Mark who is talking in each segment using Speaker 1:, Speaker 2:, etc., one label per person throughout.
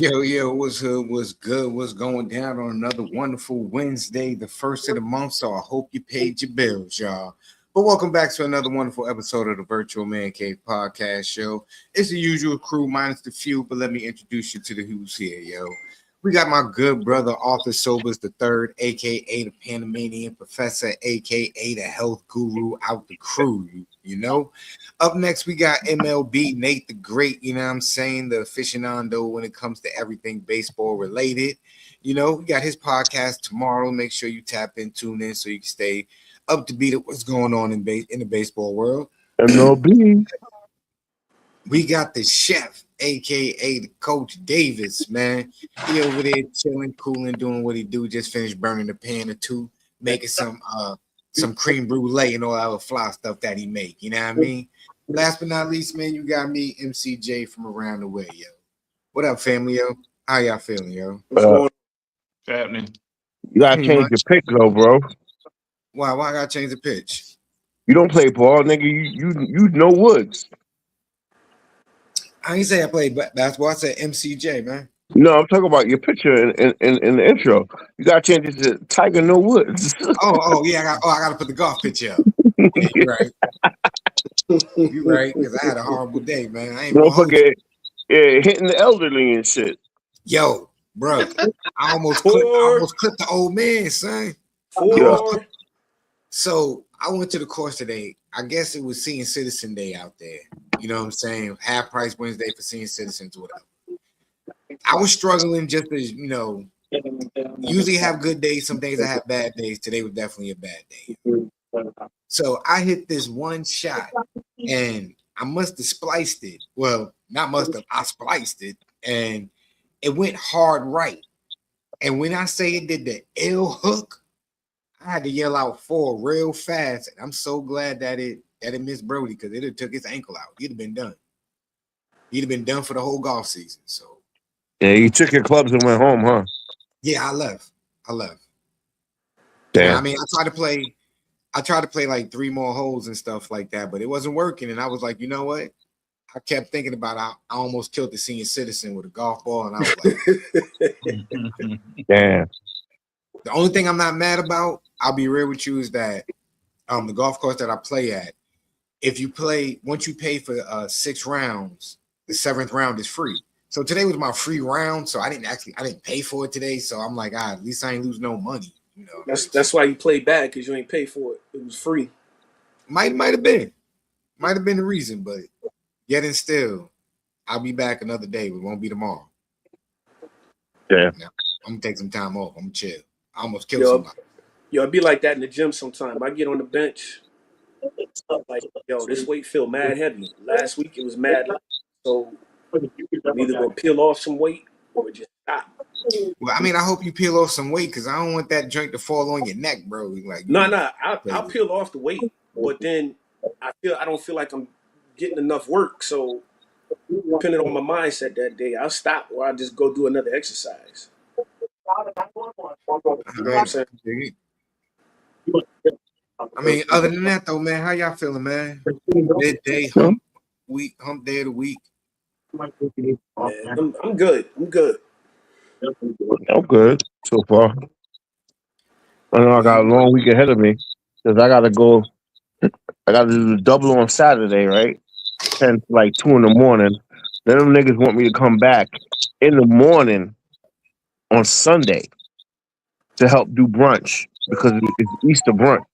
Speaker 1: Yo, what's hood? What's good? What's going down on another wonderful Wednesday, the first of the month? So I hope you paid your bills, y'all. But welcome back to another wonderful episode of the Virtual Man Cave Podcast Show. It's the usual crew minus the few, but let me introduce you to the who's here, yo. We got my good brother Arthur Sobers the third, aka the Panamanian Professor, aka the Health Guru out the crew. You know. Up next, we got MLB Nate the Great. You know what I'm saying? The aficionado when it comes to everything baseball related. You know, we got his podcast tomorrow. Make sure you tap in, tune in, so you can stay up to beat at what's going on in the baseball world.
Speaker 2: MLB.
Speaker 1: We got the chef, aka the Coach Davis, man. He over there chilling, cooling, doing what he do. Just finished burning a pan or two, making some cream brulee and all that other fly stuff that he make. You know what I mean? Last but not least, man, you got me, MCJ from around the way, yo. What up, family, yo? How y'all feeling, yo?
Speaker 3: What's happening?
Speaker 2: You gotta change your pick, though, bro.
Speaker 1: Why I gotta change the pitch?
Speaker 2: You don't play ball, nigga. You know Woods.
Speaker 1: I ain't say I played basketball. I said MCJ, man.
Speaker 2: No, I'm talking about your picture in the intro. You gotta change it to Tiger No Woods.
Speaker 1: Yeah, I gotta put the golf picture up. Yeah, you're right. You're right, because I had a horrible day, man. I ain't
Speaker 2: Don't forget, hitting the elderly and shit.
Speaker 1: Yo, bro, I almost clipped the old man, son. So I went to the course today. I guess it was Senior Citizen Day out there. You know what I'm saying? Half price Wednesday for senior citizens, whatever. I was struggling just as, usually have good days. Some days I have bad days. Today was definitely a bad day. So I hit this one shot and I must have spliced it. Well, not must have, I spliced it and it went hard right. And when I say it did the L hook, I had to yell out 4 real fast. And I'm so glad that it missed Brody because it had took his ankle out. He'd have been done. He'd have been done for the whole golf season. So
Speaker 2: yeah, you took your clubs and went home, huh?
Speaker 1: Yeah, I left.
Speaker 2: Damn.
Speaker 1: I mean, I tried to play like 3 more holes and stuff like that, but it wasn't working. And I was like, you know what? I kept thinking about I almost killed the senior citizen with a golf ball, and I was like,
Speaker 2: damn.
Speaker 1: The only thing I'm not mad about, I'll be real with you, is that the golf course that I play at, once you pay for 6 rounds, the 7th round is free. So today was my free round, so I didn't pay for it today. So I'm like, at least I ain't lose no money. You know,
Speaker 3: that's why you play bad, because you ain't pay for it. It was free.
Speaker 1: Might have been the reason, but yet and still, I'll be back another day. It won't be tomorrow.
Speaker 2: Yeah,
Speaker 1: now, I'm gonna take some time off. I'm gonna chill. I almost killed somebody.
Speaker 3: It'd be like that in the gym sometime. I get on the bench, like, this weight feel mad heavy. Last week it was mad light. So I'm either gonna peel off some weight or just stop.
Speaker 1: Well, I mean, I hope you peel off some weight because I don't want that joint to fall on your neck, bro. Like,
Speaker 3: I'll peel off the weight, but then I don't feel like I'm getting enough work. So depending on my mindset that day, I'll stop or I'll just go do another exercise. You know what I'm saying?
Speaker 1: I mean, other than that though, man, how y'all feeling, man? Midday hump day of the week.
Speaker 3: Man, I'm good. I'm good
Speaker 2: so far. I know I got a long week ahead of me because I got to do the double on Saturday, right? 10 to like 2 in the morning. Then them niggas want me to come back in the morning on Sunday to help do brunch because it's Easter brunch.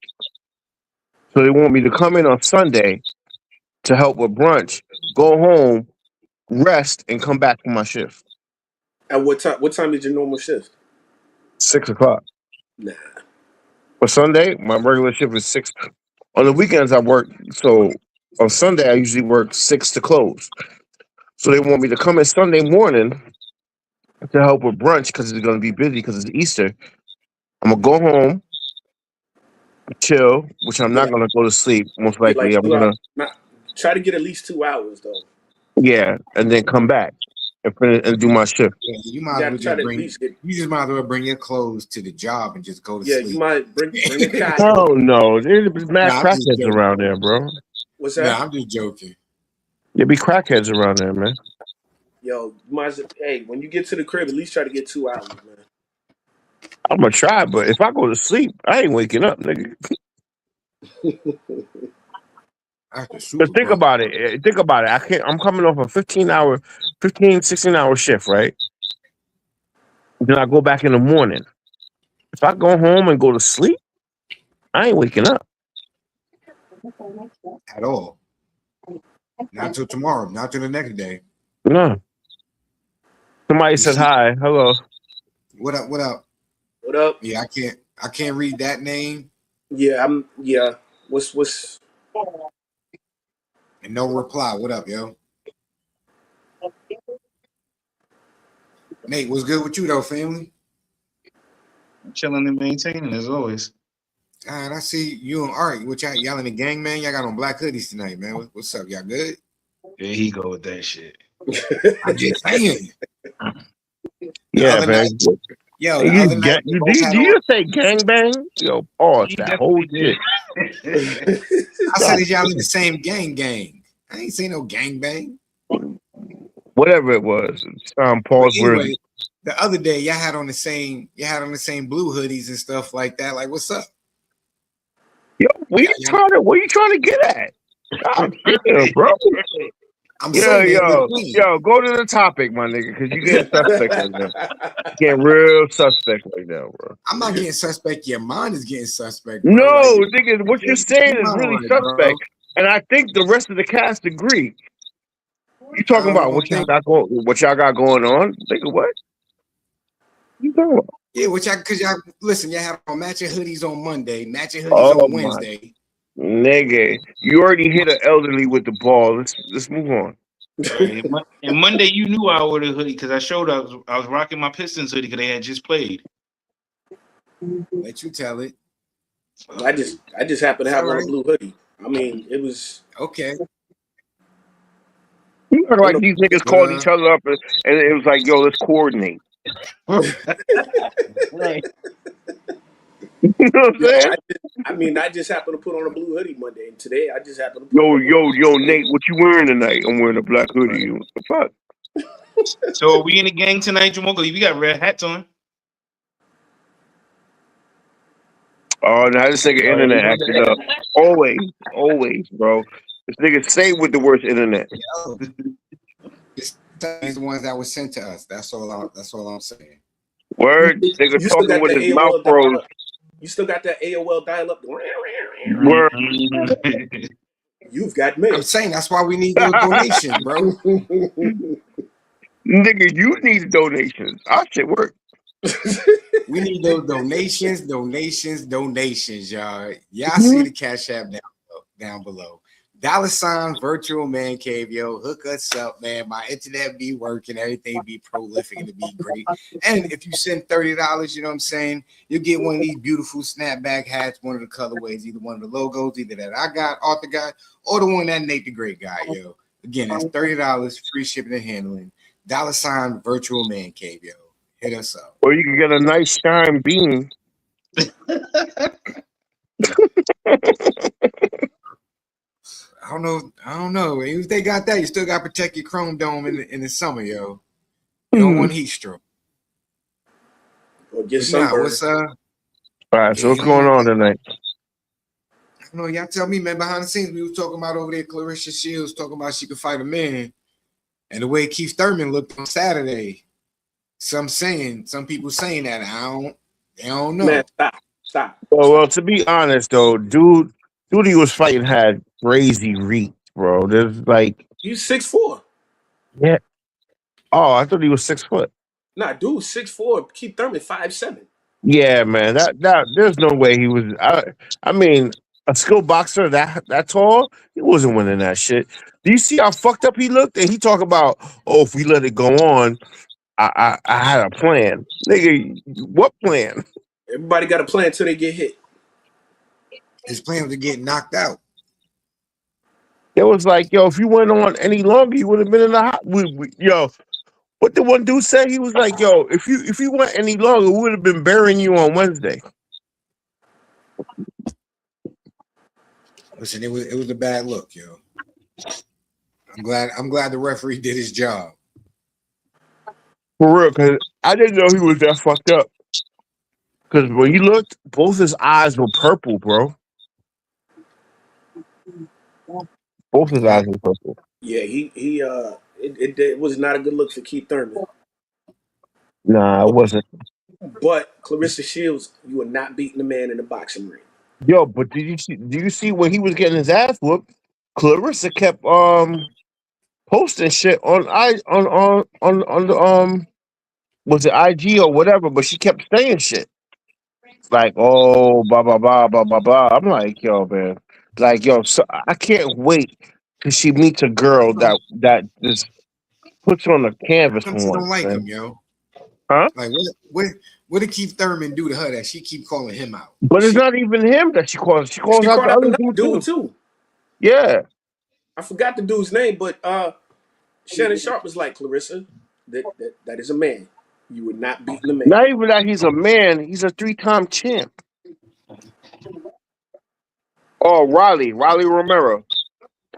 Speaker 2: So they want me to come in on Sunday to help with brunch, go home, rest, and come back for my shift.
Speaker 3: At what time? What time is your normal shift?
Speaker 2: 6 o'clock.
Speaker 3: Nah.
Speaker 2: For Sunday, my regular shift is 6. On the weekends, I work. So on Sunday, I usually work 6 to close. So they want me to come in Sunday morning to help with brunch because it's going to be busy because it's Easter. I'm going to go home, chill, which I'm not going to go to sleep. Most likely, I'm going
Speaker 3: to try to get at least 2 hours, though.
Speaker 2: Yeah, and then come back and do my shift.
Speaker 1: Yeah, you might as well bring your clothes to the job and just go to sleep.
Speaker 3: Yeah, you might bring your cat.
Speaker 2: Oh no, there's mad crackheads around there, bro.
Speaker 3: What's that?
Speaker 1: Nah, I'm just joking.
Speaker 2: There be crackheads around there, man.
Speaker 3: Yo, you might as well, hey, when you get to the crib, at least try to get 2 hours, man.
Speaker 2: I'm gonna try, but if I go to sleep, I ain't waking up, nigga.
Speaker 1: After
Speaker 2: But
Speaker 1: Super
Speaker 2: think
Speaker 1: Bowl.
Speaker 2: about it. Think about it. I'm coming off a 16 hour shift, right? Then I go back in the morning. If I go home and go to sleep, I ain't waking up.
Speaker 1: At all. Not till tomorrow. Not till the next day.
Speaker 2: No. Somebody
Speaker 1: You
Speaker 2: said
Speaker 1: see,
Speaker 2: hi. Hello.
Speaker 1: what up? What up?
Speaker 3: What up?
Speaker 1: Yeah, I can't read that name
Speaker 3: Yeah. What's
Speaker 1: and no reply. What up, yo? Nate, what's good with you though, family?
Speaker 4: Chilling and maintaining as always.
Speaker 1: God, I see you and Art. What y'all in the gang, man? Y'all got on black hoodies tonight, man. What's up? Y'all good?
Speaker 4: There he go with that shit.
Speaker 1: I'm just saying. The
Speaker 2: Yeah,
Speaker 1: other night,
Speaker 2: man.
Speaker 1: yo, the
Speaker 2: You,
Speaker 1: other night we both
Speaker 2: do
Speaker 1: had
Speaker 2: you
Speaker 1: on.
Speaker 2: just say gangbang? Yo, pause
Speaker 4: He
Speaker 2: that whole
Speaker 4: definitely
Speaker 2: shit.
Speaker 4: did.
Speaker 1: I said,
Speaker 2: Stop.
Speaker 1: is y'all in the same gang? I ain't seen no gang bang.
Speaker 2: Whatever it was.
Speaker 1: But
Speaker 2: Pause
Speaker 1: anyway,
Speaker 2: worthy.
Speaker 1: the other day y'all had on the same blue hoodies and stuff like that. Like, what's up?
Speaker 2: Yo,
Speaker 1: Yeah, yeah.
Speaker 2: what are you trying to get at? God damn, bro.
Speaker 1: I'm saying it look clean.
Speaker 2: Go to the topic, my nigga, because you getting suspect right now. Getting real suspect right now, bro.
Speaker 1: I'm not getting suspect. Your mind is getting suspect, bro. Like,
Speaker 2: No, nigga, what you're
Speaker 1: keep
Speaker 2: saying
Speaker 1: your
Speaker 2: is
Speaker 1: mind
Speaker 2: really
Speaker 1: right, bro.
Speaker 2: suspect. And I think the rest of the cast agree. You
Speaker 1: I
Speaker 2: talking about
Speaker 1: don't think.
Speaker 2: what y'all got going on? Nigga, what? You talking about?
Speaker 1: Yeah, which I cause y'all listen, y'all have on matching hoodies on Monday, matching hoodies
Speaker 2: Oh
Speaker 1: on
Speaker 2: my
Speaker 1: Wednesday.
Speaker 2: nigga. You already hit an elderly with the ball. Let's move on.
Speaker 4: Right. And Monday, you knew I wore the hoodie because I was rocking my Pistons hoodie because they had just played.
Speaker 1: Let you tell it.
Speaker 3: I just happen to
Speaker 1: It's
Speaker 3: have
Speaker 1: all
Speaker 3: on a
Speaker 1: right.
Speaker 3: blue hoodie. I mean, it was
Speaker 1: Okay.
Speaker 2: You act
Speaker 3: on
Speaker 2: like
Speaker 3: the
Speaker 2: these niggas
Speaker 1: But
Speaker 2: called each other up and it was like, yo, let's coordinate.
Speaker 4: Right.
Speaker 2: You know what I'm
Speaker 3: yo.
Speaker 2: saying?
Speaker 3: I just happened to put on a blue hoodie Monday, and today I just happened to put on a blue.
Speaker 2: Yo, Nate, what you wearing tonight? I'm wearing a black hoodie. What the fuck?
Speaker 4: So are we in the gang tonight, Jamoka? We got red hats on.
Speaker 2: Oh, now this nigga
Speaker 4: Oh, yeah, we
Speaker 2: internet
Speaker 4: gonna
Speaker 2: acting up. Always, bro. This nigga say with the worst internet.
Speaker 1: yo, these the ones that were sent to us. That's all I'm saying.
Speaker 2: Word, nigga
Speaker 3: You still
Speaker 2: talking
Speaker 3: got
Speaker 2: with
Speaker 3: the
Speaker 2: his mouth
Speaker 3: AOL
Speaker 2: froze.
Speaker 3: dial. You still got that AOL dial up.
Speaker 2: Word.
Speaker 3: You've got
Speaker 1: I'm
Speaker 3: mail.
Speaker 1: saying that's why we need those donations, bro.
Speaker 2: Nigga, you need donations. Our shit work.
Speaker 1: We need those donations, y'all. Y'all see the Cash App down below. $ virtual man cave, yo. Hook us up, man. My internet be working, everything be prolific and it be great. And if you send $30, you know what I'm saying, you'll get one of these beautiful snapback hats, one of the colorways, either one of the logos, either that I got, Arthur got, or the one that Nate the Great got, yo. Again, that's $30, free shipping and handling. $ virtual man cave, yo. Hit us up.
Speaker 2: Or you can get a nice shine beam.
Speaker 1: I don't know. Even if they got that, you still got to protect your chrome dome in the summer, yo. You don't want heat stroke.
Speaker 3: Or get
Speaker 1: But nah,
Speaker 3: sunburned.
Speaker 1: what's
Speaker 2: All right,
Speaker 1: yeah,
Speaker 2: so
Speaker 1: you
Speaker 2: what's
Speaker 1: don't
Speaker 2: going
Speaker 1: want
Speaker 2: on
Speaker 1: that.
Speaker 2: tonight?
Speaker 1: I don't know, y'all tell me, man. Behind the scenes, we was talking about over there. Clarissa Shields talking about she could fight a man, and the way Keith Thurman looked on Saturday. Some people saying that they don't
Speaker 3: Man,
Speaker 1: know.
Speaker 2: Well,
Speaker 3: stop.
Speaker 2: to be honest though, dude he was fighting had crazy reach, bro. There's like,
Speaker 3: You 6'4".
Speaker 2: yeah. Oh, I thought he was 6 foot.
Speaker 3: Nah, dude, 6'4". Keith Thurman 5'7".
Speaker 2: Yeah, man. That there's no way he was. I mean, a skilled boxer that tall, he wasn't winning that shit. Do you see how fucked up he looked? And he talk about, oh, if we let it go on, I had a plan, nigga. What plan?
Speaker 3: Everybody got a plan until they get hit.
Speaker 1: His plan was to get knocked out.
Speaker 2: It was like, yo, if you went on any longer, you would have been in the hot. Yo, what the one dude said? He was like, yo, if you went any longer, we would have been burying you on Wednesday.
Speaker 1: Listen, it was a bad look, yo. I'm glad the referee did his job.
Speaker 2: For real, because I didn't know he was that fucked up. Because when you looked, both his eyes were purple, bro. Both his eyes were purple.
Speaker 3: Yeah, it was not a good look for Keith Thurman.
Speaker 2: Nah, it wasn't.
Speaker 3: But Clarissa Shields, you are not beating a man in a boxing ring.
Speaker 2: Yo, but did you see? Do you see when he was getting his ass whooped? Clarissa kept posting shit on on the was it IG or whatever, but she kept saying shit like, oh, blah blah blah blah blah blah. I'm like, yo, man, like, yo, so I can't wait till she meets a girl
Speaker 1: How
Speaker 2: that just puts on the canvas
Speaker 1: come
Speaker 2: for
Speaker 1: she don't
Speaker 2: once,
Speaker 1: like
Speaker 2: man.
Speaker 1: him, yo?
Speaker 2: Huh?
Speaker 1: Like what did Keith Thurman do to her that she keep calling him out?
Speaker 2: But it's
Speaker 3: She
Speaker 2: not even him that she calls. She calls
Speaker 3: she
Speaker 2: out
Speaker 3: called
Speaker 2: the
Speaker 3: out
Speaker 2: other
Speaker 3: another
Speaker 2: dude
Speaker 3: dude
Speaker 2: too.
Speaker 3: too.
Speaker 2: Yeah.
Speaker 3: I forgot the dude's name, but Shannon Sharp was like, Clarissa, that is a man. You were not beating the man.
Speaker 2: Not even that he's a man. He's a 3-time champ. Oh, Riley Romero.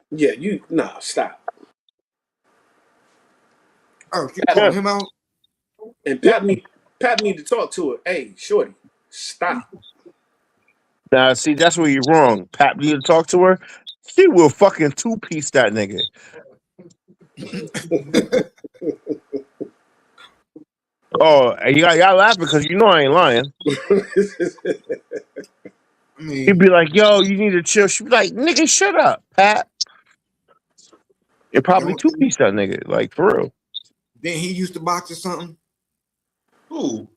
Speaker 3: Yeah, stop.
Speaker 1: Oh, she
Speaker 3: Pat,
Speaker 2: Yeah.
Speaker 1: calling him out?
Speaker 3: and
Speaker 2: Yeah.
Speaker 3: Pat need to talk to her. Hey, shorty, stop.
Speaker 2: Now, see, that's where you're wrong. Pat need to talk to her. She will fucking two-piece that nigga. Oh, and y'all laughing because you know I ain't lying.
Speaker 1: I
Speaker 2: He'd
Speaker 1: mean,
Speaker 2: be like, yo, you need to chill. She'd be like, nigga, shut up, Pat. It probably
Speaker 1: don't
Speaker 2: two-piece that nigga. Like, for real.
Speaker 1: then he used to box or something?
Speaker 4: Ooh.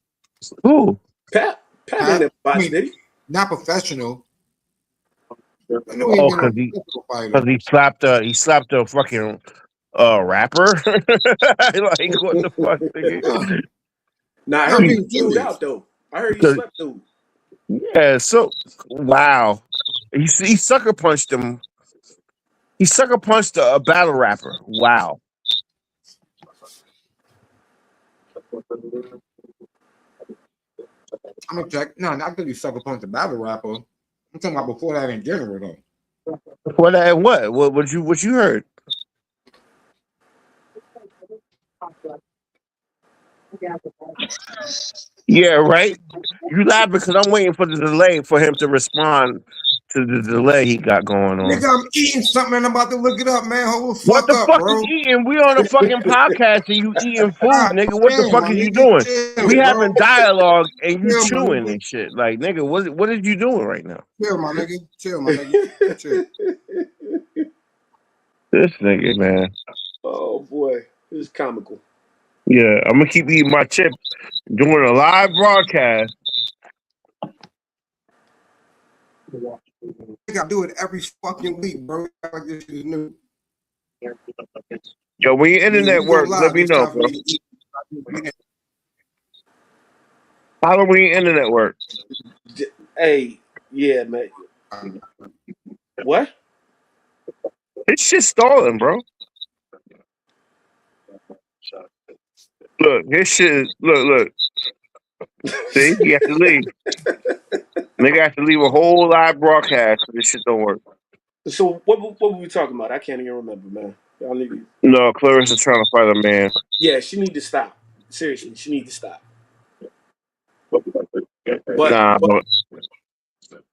Speaker 2: Ooh.
Speaker 3: Pat ain't
Speaker 1: Pat?
Speaker 3: never
Speaker 1: I
Speaker 3: boxed,
Speaker 1: mean,
Speaker 3: did he?
Speaker 1: not professional. I know he ain't
Speaker 2: Oh,
Speaker 1: been no professional fighter.
Speaker 2: because he slapped a fucking rapper. Like, what the fuck, nigga?
Speaker 1: No,
Speaker 3: Nah, I
Speaker 1: no, I'm
Speaker 3: heard he
Speaker 1: being
Speaker 3: beat dude
Speaker 1: serious.
Speaker 3: out though. I heard he
Speaker 2: So,
Speaker 3: slept dude.
Speaker 2: yeah, so wow. He sucker punched him. He sucker punched a battle rapper. Wow.
Speaker 1: I'm gonna check. No, not because he sucker punched a battle rapper. I'm talking about before that in general though.
Speaker 2: What that what you heard? Yeah, right. You laugh because I'm waiting for the delay for him to respond to the delay he got going on.
Speaker 1: Nigga, I'm eating something and I'm about to look it up, man. Hold the
Speaker 2: What
Speaker 1: fuck
Speaker 2: the
Speaker 1: up,
Speaker 2: fuck you
Speaker 1: bro.
Speaker 2: eating? We on a fucking podcast and you eating food,
Speaker 1: God
Speaker 2: nigga. What the
Speaker 1: damn,
Speaker 2: fuck
Speaker 1: my
Speaker 2: is you
Speaker 1: nigga,
Speaker 2: doing? We
Speaker 1: chill, bro.
Speaker 2: having dialogue and you
Speaker 1: Chill, my
Speaker 2: chewing
Speaker 1: nigga.
Speaker 2: and shit. Like, nigga, what is you doing right now?
Speaker 1: Chill, my nigga. Chill, my nigga. Chill.
Speaker 2: This nigga, man.
Speaker 3: Oh boy, this is comical.
Speaker 2: Yeah, I'm gonna keep eating my chips during a live broadcast.
Speaker 1: I gotta do it every fucking week, bro. Like this shit is new.
Speaker 2: Yo, when your
Speaker 1: Yeah,
Speaker 2: internet
Speaker 1: we go
Speaker 2: works, let
Speaker 1: live.
Speaker 2: me
Speaker 1: It's
Speaker 2: know,
Speaker 1: time for
Speaker 2: bro.
Speaker 1: me to eat.
Speaker 2: How when your internet work?
Speaker 3: Hey, yeah, man. What?
Speaker 2: This shit stalling, bro. Look, this shit. Look. See, you have to leave. Nigga have to leave a whole live broadcast. 'Cause this shit don't work.
Speaker 3: So what were we talking about? I can't even remember, man. Y'all need
Speaker 2: No, Clarissa's trying to fight a man.
Speaker 3: yeah, she need to stop. Seriously, she need to stop. But
Speaker 2: Nah,
Speaker 3: but
Speaker 2: but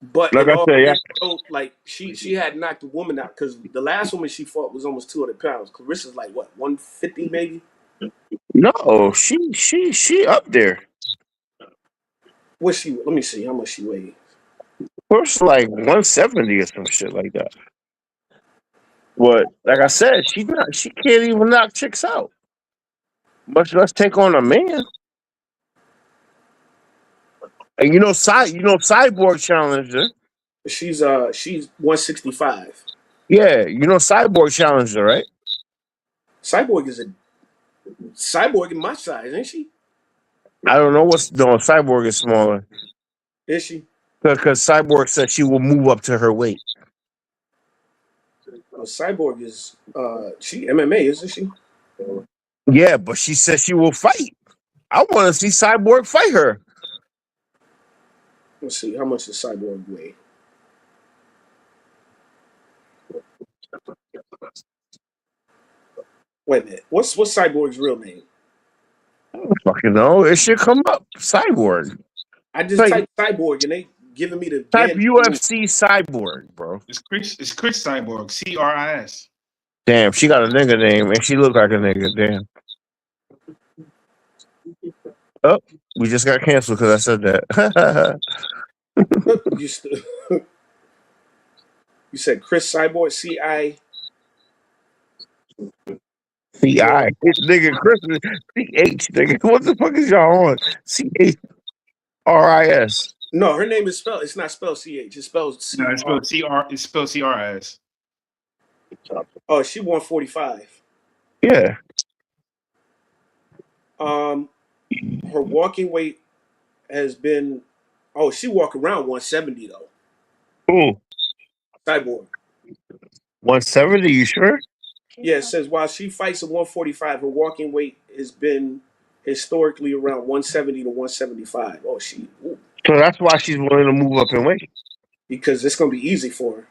Speaker 3: but
Speaker 2: like
Speaker 3: in
Speaker 2: I
Speaker 3: all
Speaker 2: said, yeah.
Speaker 3: fairness, though, like she had knocked a woman out because the last woman she fought was almost 200 pounds. Carissa's like what 150 maybe.
Speaker 2: No, she up there.
Speaker 3: What she? Let me see how much she weighed.
Speaker 2: First, like 170 or some shit like that. But like I said, she can't even knock chicks out. Much less take on a man. And Cyborg challenged her.
Speaker 3: She's 165.
Speaker 2: Yeah, Cyborg challenged her, right?
Speaker 3: Cyborg is a cyborg in my size, ain't she?
Speaker 2: I don't know what's no Cyborg is smaller
Speaker 3: Is she?
Speaker 2: because Cyborg said she will move up to her weight.
Speaker 3: Well, Cyborg is she MMA, isn't she?
Speaker 2: Yeah, but she said she will fight. I want to see Cyborg fight her.
Speaker 3: Let's see how much does Cyborg weigh. Wait a minute. What's Cyborg's real name?
Speaker 2: I don't fucking know. It should come up. Cyborg.
Speaker 3: I just
Speaker 2: Like
Speaker 3: typed cyborg and they giving me the
Speaker 2: type
Speaker 3: Gandhi.
Speaker 2: UFC Cyborg, bro.
Speaker 4: It's Chris Cyborg, CRIS.
Speaker 2: Damn, she got a nigga name and she look like a nigga. Damn. Oh, we just got canceled because I said that.
Speaker 3: You, st- you said Chris Cyborg, C-I.
Speaker 2: C-I. Nigga, Chris, C-H, nigga. What the fuck is y'all on? C-H-R-I-S.
Speaker 3: No, her name is spelled. It's not spelled C-H. It's spelled
Speaker 4: No, it's
Speaker 3: C-R.
Speaker 4: spelled CR. It's spelled CRIS.
Speaker 3: Oh, she 145.
Speaker 2: Yeah.
Speaker 3: Her walking weight has been. Oh, she walk around 170 though.
Speaker 2: Ooh,
Speaker 3: Cyborg.
Speaker 2: 170, you sure?
Speaker 3: Yeah, it says while she fights at 145, her walking weight has been historically around 170 to 175. Oh, ooh.
Speaker 2: So that's why she's willing to move up in weight.
Speaker 3: Because it's gonna be easy for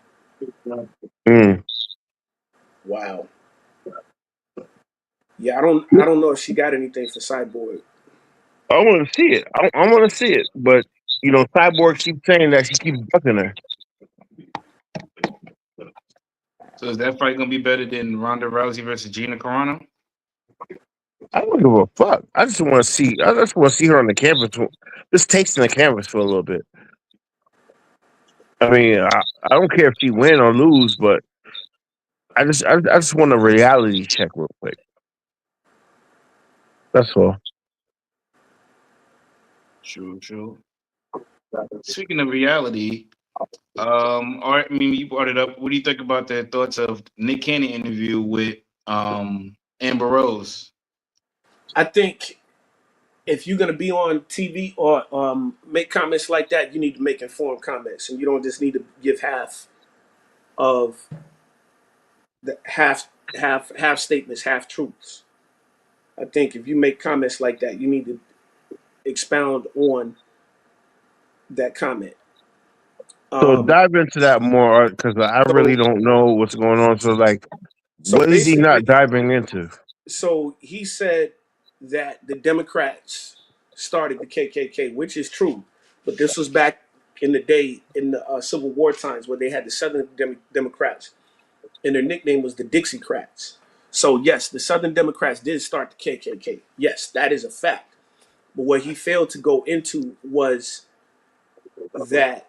Speaker 3: her.
Speaker 2: Mm.
Speaker 3: Wow. Yeah, I don't know if she got anything for Cyborg.
Speaker 2: I want to see it. I want to see it. But, you know, Cyborg keeps saying that she keeps bucking her.
Speaker 4: So is that fight gonna be better than Ronda Rousey versus Gina Carano?
Speaker 2: I don't give a fuck. I just want to see. I just want to see her on the canvas. Just tasting the canvas for a little bit. I mean, I don't care if she win or lose, but I just want a reality check real quick. That's all.
Speaker 4: True. Speaking of reality, all right, I mean, you brought it up. What do you think about the thoughts of Nick Cannon interview with Amber Rose?
Speaker 3: I think if you're gonna be on TV or make comments like that, you need to make informed comments, and you don't just need to give of the half statements, half truths. I think if you make comments like that, you need to expound on that comment.
Speaker 2: So dive into that more because I really
Speaker 3: So
Speaker 2: don't know what's going on. So, like,
Speaker 3: so
Speaker 2: what is he not
Speaker 3: basically,
Speaker 2: diving into?
Speaker 3: so he said that the Democrats started the KKK, which is true, but this was back in the day in the Civil War times where they had the Southern Democrats, and their nickname was the Dixiecrats. So yes, the Southern Democrats did start the KKK. Yes, that is a fact. But what he failed to go into was that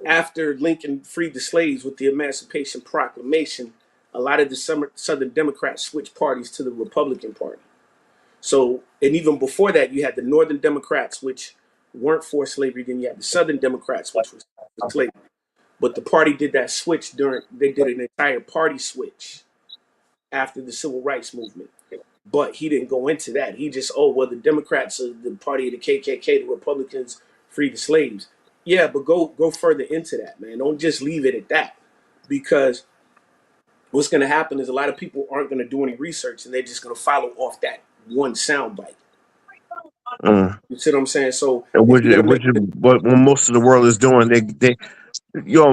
Speaker 3: after Lincoln freed the slaves with the Emancipation Proclamation, a lot of the Southern Democrats switched parties to the Republican Party. So, and even before that, you had the Northern Democrats, which weren't for slavery. Then you had the Southern Democrats, which was for slavery. But the party did that switch they did an entire party switch after the Civil Rights Movement. But he didn't go into that. He just, oh, well, the Democrats are the party of the KKK, the Republicans freed the slaves. Yeah, but go further into that, man. Don't just leave it at that. Because what's going to happen is a lot of people aren't going to do any research and they're just going to follow off that one soundbite. You see what I'm saying? So if
Speaker 2: Which
Speaker 3: you're going to
Speaker 2: which is what most of the world is doing.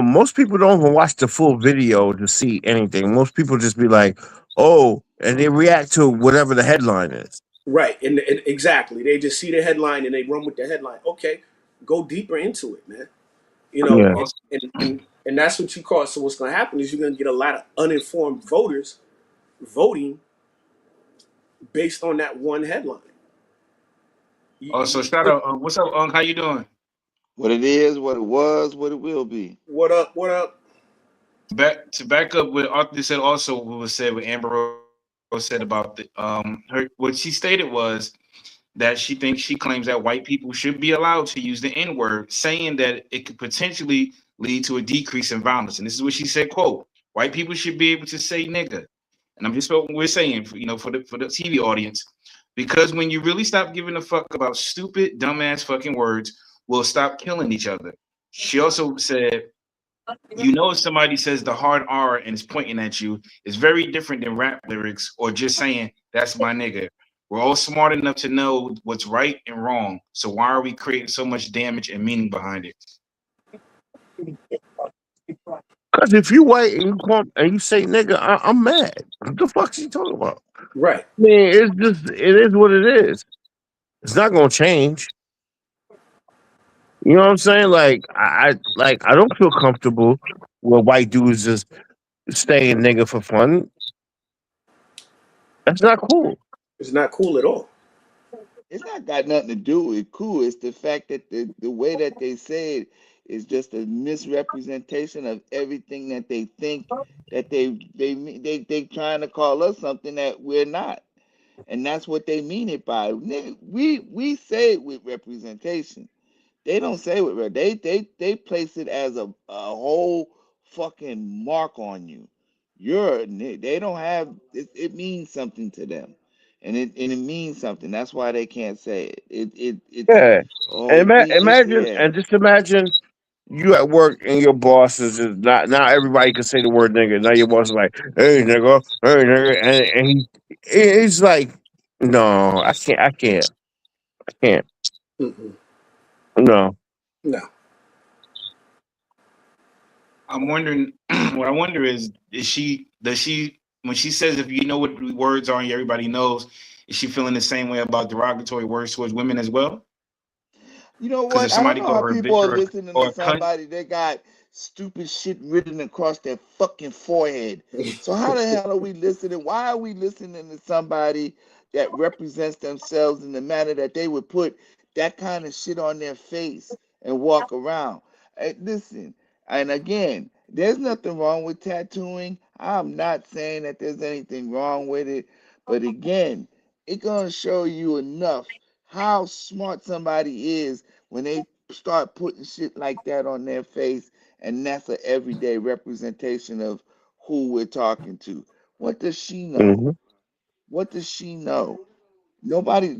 Speaker 2: Most people don't even watch the full video to see anything. Most people just be like, "Oh," and they react to whatever the headline is.
Speaker 3: right, and exactly, they just see the headline and they run with the headline. Okay, go deeper into it, man. You know,
Speaker 2: Yeah.
Speaker 3: and that's what you call. So what's going to happen is you're going to get a lot of uninformed voters voting based on that one headline.
Speaker 4: So shout out. What's up, Unc? How you doing?
Speaker 5: What it is, what it was, what it will be.
Speaker 3: What up? What up?
Speaker 4: Back up what Arthur said. Also, what was said, what Amber Rose said about the her. What she stated was that she claims that white people should be allowed to use the N word, saying that it could potentially lead to a decrease in violence. And this is what she said: "Quote: White people should be able to say nigga." And I'm just what we're saying, for the TV audience, because when you really stop giving a fuck about stupid, dumbass fucking words, we'll stop killing each other. She also said, if somebody says the hard R and is pointing at you, it's very different than rap lyrics or just saying that's my nigga. We're all smart enough to know what's right and wrong. So why are we creating so much damage and meaning behind it?
Speaker 2: Because if you white and you say nigga, I'm mad. What the fuck is he talking about?
Speaker 3: Right.
Speaker 2: I mean, it is what it is. It's not gonna change. You know what I'm saying? I don't feel comfortable with white dudes just staying nigga for fun. That's not cool.
Speaker 3: It's not cool at all.
Speaker 5: It's not got nothing to do with cool. It's the fact that the way that they say it is just a misrepresentation of everything that they think that they trying to call us something that we're not, and that's what they mean it by. Nigga, we say it with representation. They don't say what they place it as a whole fucking mark on you. They don't have it, it means something to them. And it means something. That's why they can't say it. It's
Speaker 2: Yeah.
Speaker 5: oh
Speaker 2: And imagine,
Speaker 5: yeah.
Speaker 2: and just imagine you at work and your boss is just not, now everybody can say the word nigga. Now your boss is like, hey nigga, and he's like, no, I can't,
Speaker 3: Mm-mm.
Speaker 2: no.
Speaker 3: No.
Speaker 4: I'm wondering. What I wonder is she does she when she says if you know what the words are and everybody knows, is she feeling the same way about derogatory words towards women as well?
Speaker 5: You know
Speaker 4: Because if
Speaker 5: what? I don't
Speaker 4: somebody
Speaker 5: know
Speaker 4: call
Speaker 5: how
Speaker 4: her a
Speaker 5: people
Speaker 4: bitch
Speaker 5: are listening to
Speaker 4: or a cunt,
Speaker 5: somebody that got stupid shit written across their fucking forehead. So how the hell are we listening? Why are we listening to somebody that represents themselves in the manner that they would put that kind of shit on their face and walk around? Listen, and again, there's nothing wrong with tattooing. I'm not saying that there's anything wrong with it, but again, it's gonna show you enough how smart somebody is when they start putting shit like that on their face, and that's an everyday representation of who we're talking to. What does she know?
Speaker 2: Hmm.
Speaker 5: What does she know? Nobody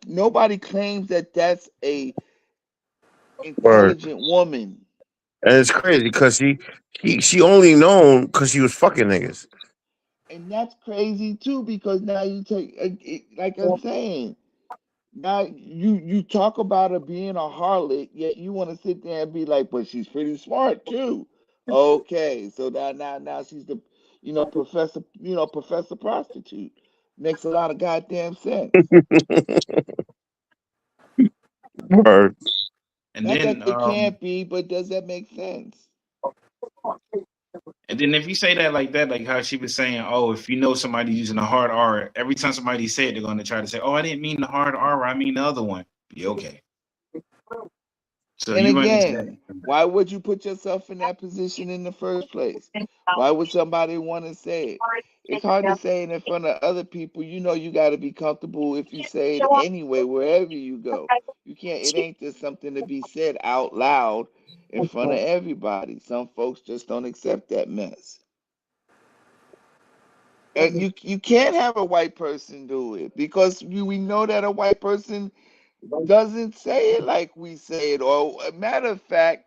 Speaker 5: nobody claims that that's a
Speaker 2: Word.
Speaker 5: intelligent woman.
Speaker 2: And it's crazy because she only known because she was fucking niggas.
Speaker 5: And that's crazy too, because now you take like I'm saying, now you talk about her being a harlot, yet you want to sit there and be like, but she's pretty smart too. Okay, so now she's the professor prostitute. Makes a lot of goddamn sense.
Speaker 2: Word.
Speaker 4: and
Speaker 5: Not that
Speaker 4: then
Speaker 5: it
Speaker 4: um,
Speaker 5: can't be, but does that make sense?
Speaker 4: and then if you say that like that, like how she was saying, oh, if you know somebody using a hard R, every time somebody say it, they're going to try to say, oh, I didn't mean the hard R, I mean the other one. Be okay. So
Speaker 5: And
Speaker 4: you run into that.
Speaker 5: again, why would you put yourself in that position in the first place? Why would somebody want to say it? It's hard to say it in front of other people. You know you got to be comfortable if you say it anyway, wherever you go. You can't, it ain't just something to be said out loud in front of everybody. Some folks just don't accept that mess. And you can't have a white person do it because we know that a white person doesn't say it like we say it. Or a matter of fact,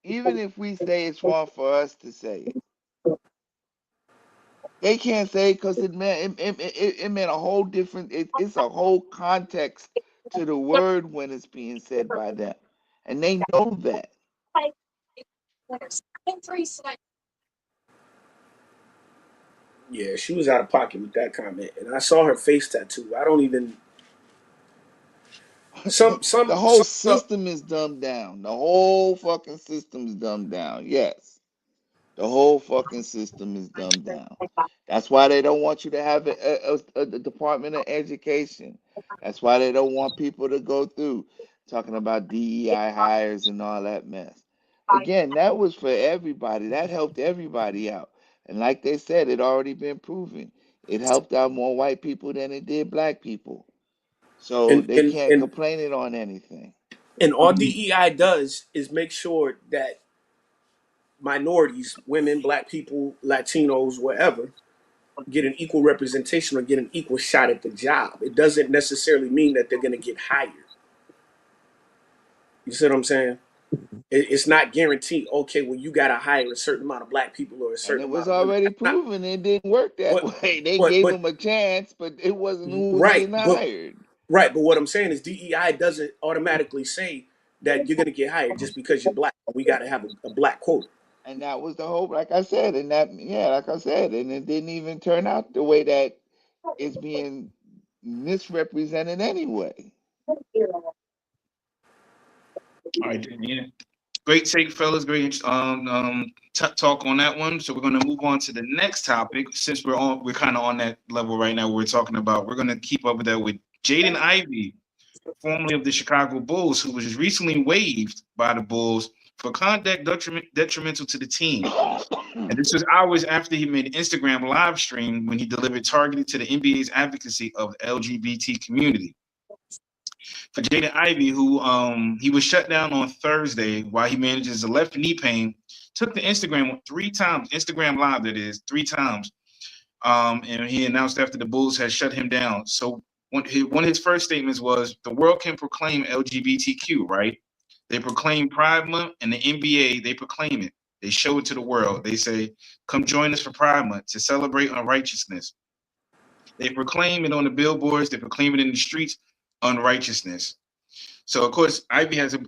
Speaker 5: even if we say it's wrong for us to say it, they can't say it because it meant a whole different. It's a whole context to the word when it's being said by them, and they know that.
Speaker 3: Yeah, she was out of pocket with that comment, and I saw her face tattoo. I don't even
Speaker 5: the,
Speaker 3: some
Speaker 5: the
Speaker 3: some
Speaker 5: whole
Speaker 3: some stuff.
Speaker 5: system is dumbed down. The whole fucking system is dumbed down. Yes. The whole fucking system is dumbed down. That's why they don't want you to have a Department of Education. That's why they don't want people to go through talking about DEI hires and all that mess. Again, that was for everybody. That helped everybody out. And like they said, it already been proven. It helped out more white people than it did black people. So
Speaker 3: and
Speaker 5: they
Speaker 3: and
Speaker 5: can't
Speaker 3: and
Speaker 5: complain it on anything.
Speaker 3: and all DEI does is make sure that minorities, women, black people, Latinos, whatever, get an equal representation or get an equal shot at the job. It doesn't necessarily mean that they're going to get hired. You see what I'm saying? It's not guaranteed. Okay, well, you got to hire a certain amount of black people or a
Speaker 5: And
Speaker 3: certain
Speaker 5: it was
Speaker 3: amount of women.
Speaker 5: already
Speaker 3: Not
Speaker 5: proven it didn't work that
Speaker 3: what,
Speaker 5: way. They
Speaker 3: but
Speaker 5: gave
Speaker 3: but
Speaker 5: him a chance, but it wasn't who was
Speaker 3: right,
Speaker 5: getting
Speaker 3: but
Speaker 5: hired.
Speaker 3: right. But what I'm saying is DEI doesn't automatically say that you're going to get hired just because you're black. We got to have a black quota.
Speaker 5: And that was the hope, like I said, and that, yeah, like I said, and it didn't even turn out the way that is being misrepresented anyway.
Speaker 4: All right, then, yeah. Great take, fellas. Great talk on that one. So we're gonna move on to the next topic. Since we're kind of on that level right now. We're talking about. We're gonna keep up with that with Jaden Ivey, formerly of the Chicago Bulls, who was recently waived by the Bulls for conduct detrimental to the team. And this was hours after he made an Instagram live stream when he delivered targeted to the NBA's advocacy of the LGBT community. For Jaden Ivey, who he was shut down on Thursday while he manages a left knee pain, took to Instagram 3 times, Instagram Live that is, 3 times. And he announced after the Bulls had shut him down. So one of his first statements was, the world can proclaim LGBTQ, right? They proclaim Pride Month, and the NBA, they proclaim it. They show it to the world. They say, come join us for Pride Month to celebrate unrighteousness. They proclaim it on the billboards. They proclaim it in the streets, unrighteousness. So, of course, Ivy has a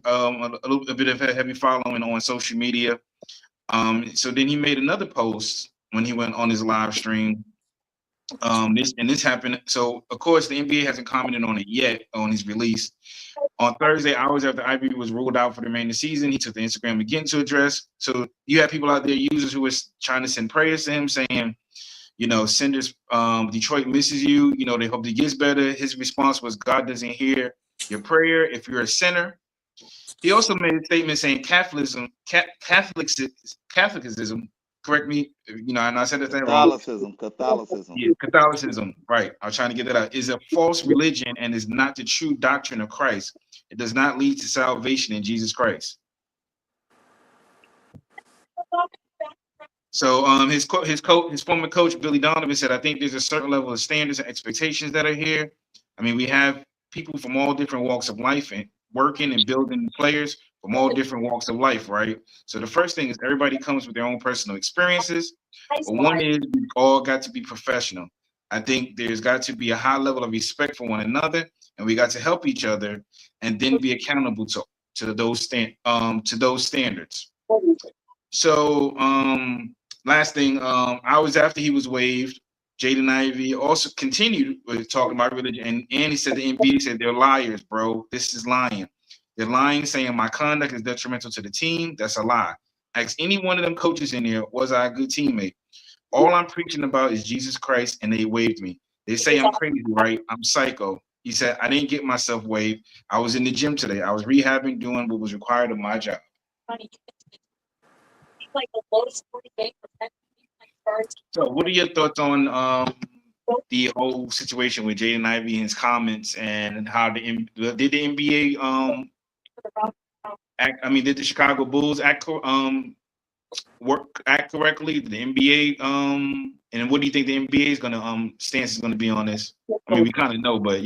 Speaker 4: bit of a heavy following on social media. So then he made another post when he went on his live stream. This happened. So, of course, the NBA hasn't commented on it yet on his release. On Thursday, hours after Ivy was ruled out for the remainder of the season, he took the Instagram again to address. So you have people out there, users who was trying to send prayers to him, saying, senders, Detroit misses you. They hope he gets better. His response was, God doesn't hear your prayer if you're a sinner. He also made a statement saying Catholicism, correct me, and I said that wrong.
Speaker 5: Catholicism.
Speaker 4: Yeah, Catholicism, right. I was trying to get that out. Is a false religion and is not the true doctrine of Christ. It does not lead to salvation in Jesus Christ. So his former coach, Billy Donovan, said, I think there's a certain level of standards and expectations that are here. I mean, we have people from all different walks of life and working and building players from all different walks of life, right? So the first thing is everybody comes with their own personal experiences. But one is we all got to be professional. I think there's got to be a high level of respect for one another, and we got to help each other and then be accountable to those standards. So last thing, hours after he was waived, Jaden Ivey also continued talking about religion, and he said the NBA said they're liars, bro. This is lying. They're lying, saying my conduct is detrimental to the team. That's a lie. Ask any one of them coaches in there, was I a good teammate? All I'm preaching about is Jesus Christ, and they waived me. They say I'm crazy, right? I'm psycho. He said, I didn't get myself waived. I was in the gym today. I was rehabbing, doing what was required of my job. So what are your thoughts on the whole situation with Jaden Ivey and his comments, and how did the NBA did the Chicago Bulls act correctly? Did the NBA and what do you think the NBA is gonna stance is gonna be on this? I mean, we kind of know, but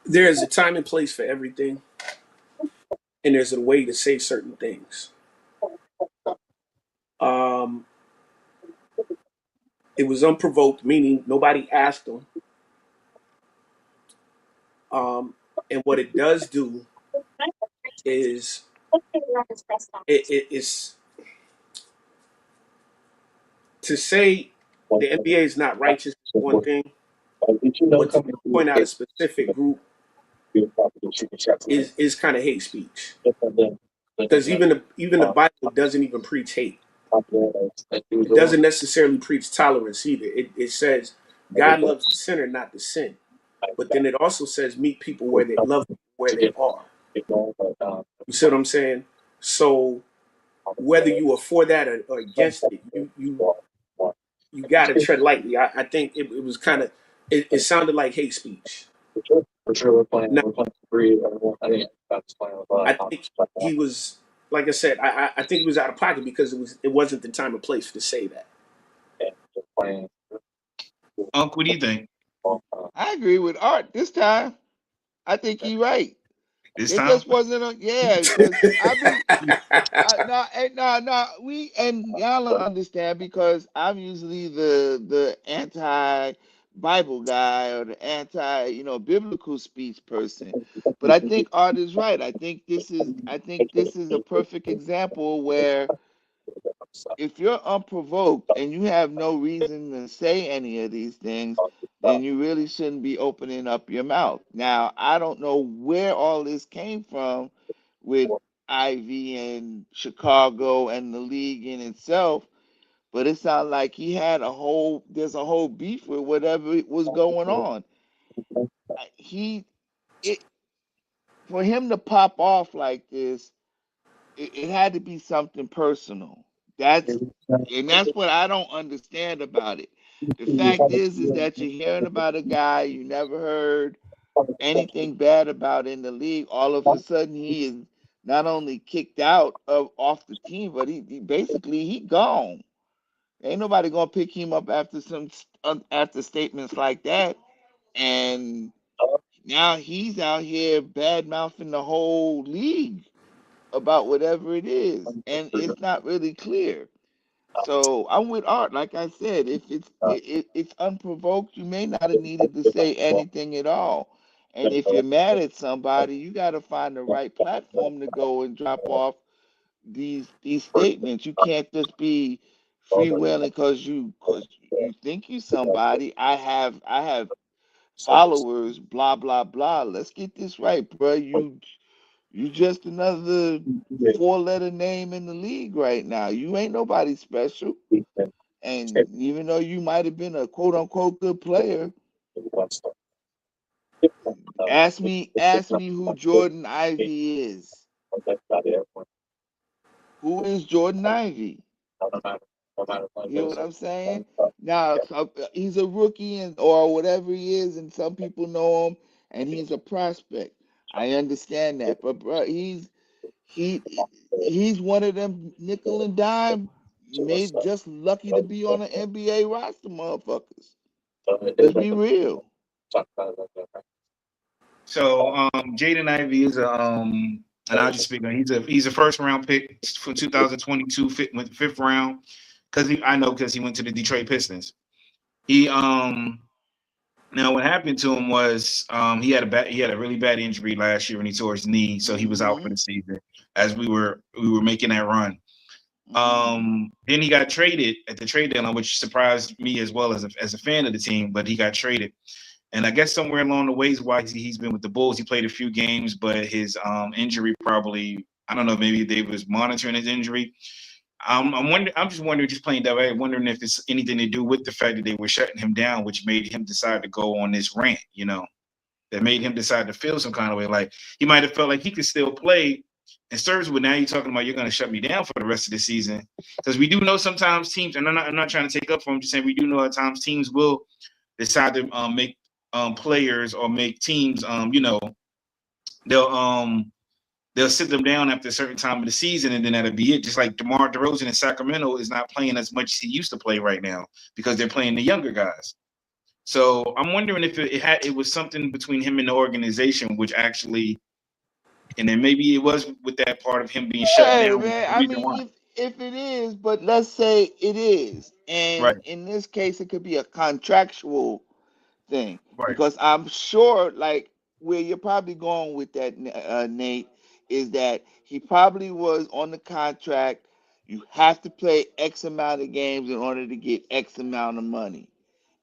Speaker 3: There's a time and place for everything, and there's a way to say certain things. It was unprovoked, meaning nobody asked him. And what it does do is it's to say the NBA is not righteous is one thing, but to point out a specific group is kind of hate speech. Because even the Bible doesn't even preach hate. It doesn't necessarily preach tolerance either. It says God loves the sinner, not the sin. But then it also says meet people where they love them, where they are. You see what I'm saying? So whether you are for that or against it, you got to tread lightly. I think it was kind of it sounded like hate speech. Now, I think he was, like I said, I think he was out of pocket because it wasn't the time or place to say that.
Speaker 4: Unc, what do you think?
Speaker 5: I agree with Art this time. I think he's right.
Speaker 4: This
Speaker 5: It
Speaker 4: time?
Speaker 5: just wasn't because we and y'all don't understand because I'm usually the anti Bible guy or the anti biblical speech person, but I think Art is right. I think this is a perfect example where if you're unprovoked and you have no reason to say any of these things, then you really shouldn't be opening up your mouth. Now, I don't know where all this came from with Ivy and Chicago and the league in itself, but it sounds like there's a whole beef with whatever was going on. He, it, for him to pop off like this, it had to be something personal. That's and that's what I don't understand about it. The fact is that you're hearing about a guy you never heard anything bad about in the league. All of a sudden, he is not only kicked out of off the team, but he basically he gone. Ain't nobody gonna pick him up after after statements like that. And now he's out here bad mouthing the whole league about whatever it is, and it's not really clear. So I'm with Art. Like I said, if it's unprovoked, you may not have needed to say anything at all. And if you're mad at somebody, you got to find the right platform to go and drop off these statements. You can't just be freewheeling because you think you somebody. I have followers. Blah blah blah. Let's get this right, bro. You just another four-letter name in the league right now. You ain't nobody special. And even though you might have been a quote unquote good player, ask me who Jordan Ivy is. Who is Jordan Ivy? You know what I'm saying? Now he's a rookie and or whatever he is, and some people know him, and he's a prospect. I understand that, but bro, he's one of them nickel and dime, made just lucky to be on an NBA roster, motherfuckers. Let's be real.
Speaker 4: So Jaden Ivey is and I'll just speak on he's a first round pick for 2022 went fifth round because he went to the Detroit Pistons. He now what happened to him was he had a really bad injury last year when he tore his knee, so he was out for
Speaker 5: Mm-hmm.
Speaker 4: the season as we were making that run.
Speaker 5: Mm-hmm.
Speaker 4: Then he got traded at the trade deadline, which surprised me as well as a fan of the team, but he got traded. And I guess somewhere along the ways why he's been with the Bulls, he played a few games, but his injury probably, I don't know, maybe they was monitoring his injury. I'm just wondering, just playing that way, wondering if it's anything to do with the fact that they were shutting him down, which made him decide to go on this rant, that made him decide to feel some kind of way. Like he might have felt like he could still play and serves, but now you're talking about you're going to shut me down for the rest of the season. Because we do know sometimes teams, and I'm not trying to take up for him, just saying we do know at times teams will decide to make players or make teams, they'll they'll sit them down after a certain time of the season, and then that'll be it. Just like DeMar DeRozan in Sacramento is not playing as much as he used to play right now because they're playing the younger guys. So I'm wondering if it was something between him and the organization, which actually, and then maybe it was with that part of him being shut
Speaker 5: Hey
Speaker 4: down.
Speaker 5: man,
Speaker 4: The
Speaker 5: I
Speaker 4: reason
Speaker 5: mean,
Speaker 4: why,
Speaker 5: if it is, but let's say it is,
Speaker 4: right,
Speaker 5: and in this case, it could be a contractual thing
Speaker 4: right,
Speaker 5: because I'm sure, like where you're probably going with that, Nate, is that he probably was on the contract. You have to play X amount of games in order to get X amount of money.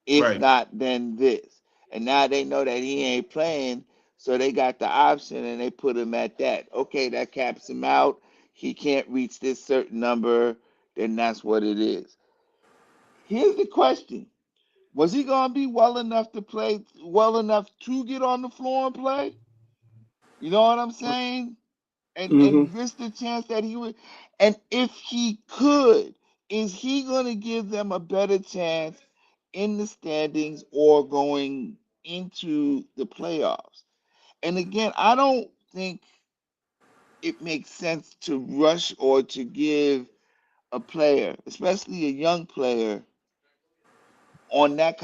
Speaker 5: If
Speaker 4: right.
Speaker 5: not, then this. And now they know that he ain't playing, so they got the option and they put him at that. Okay, that caps him out. He can't reach this certain number, then that's what it is. Here's the question. Was he gonna be well enough to play, well enough to get on the floor and play? You know what I'm saying? And
Speaker 3: Mm-hmm.
Speaker 5: risk the chance that he would. And if he could, is he gonna give them a better chance in the standings or going into the playoffs? And again, I don't think it makes sense to rush or to give a player, especially a young player, on that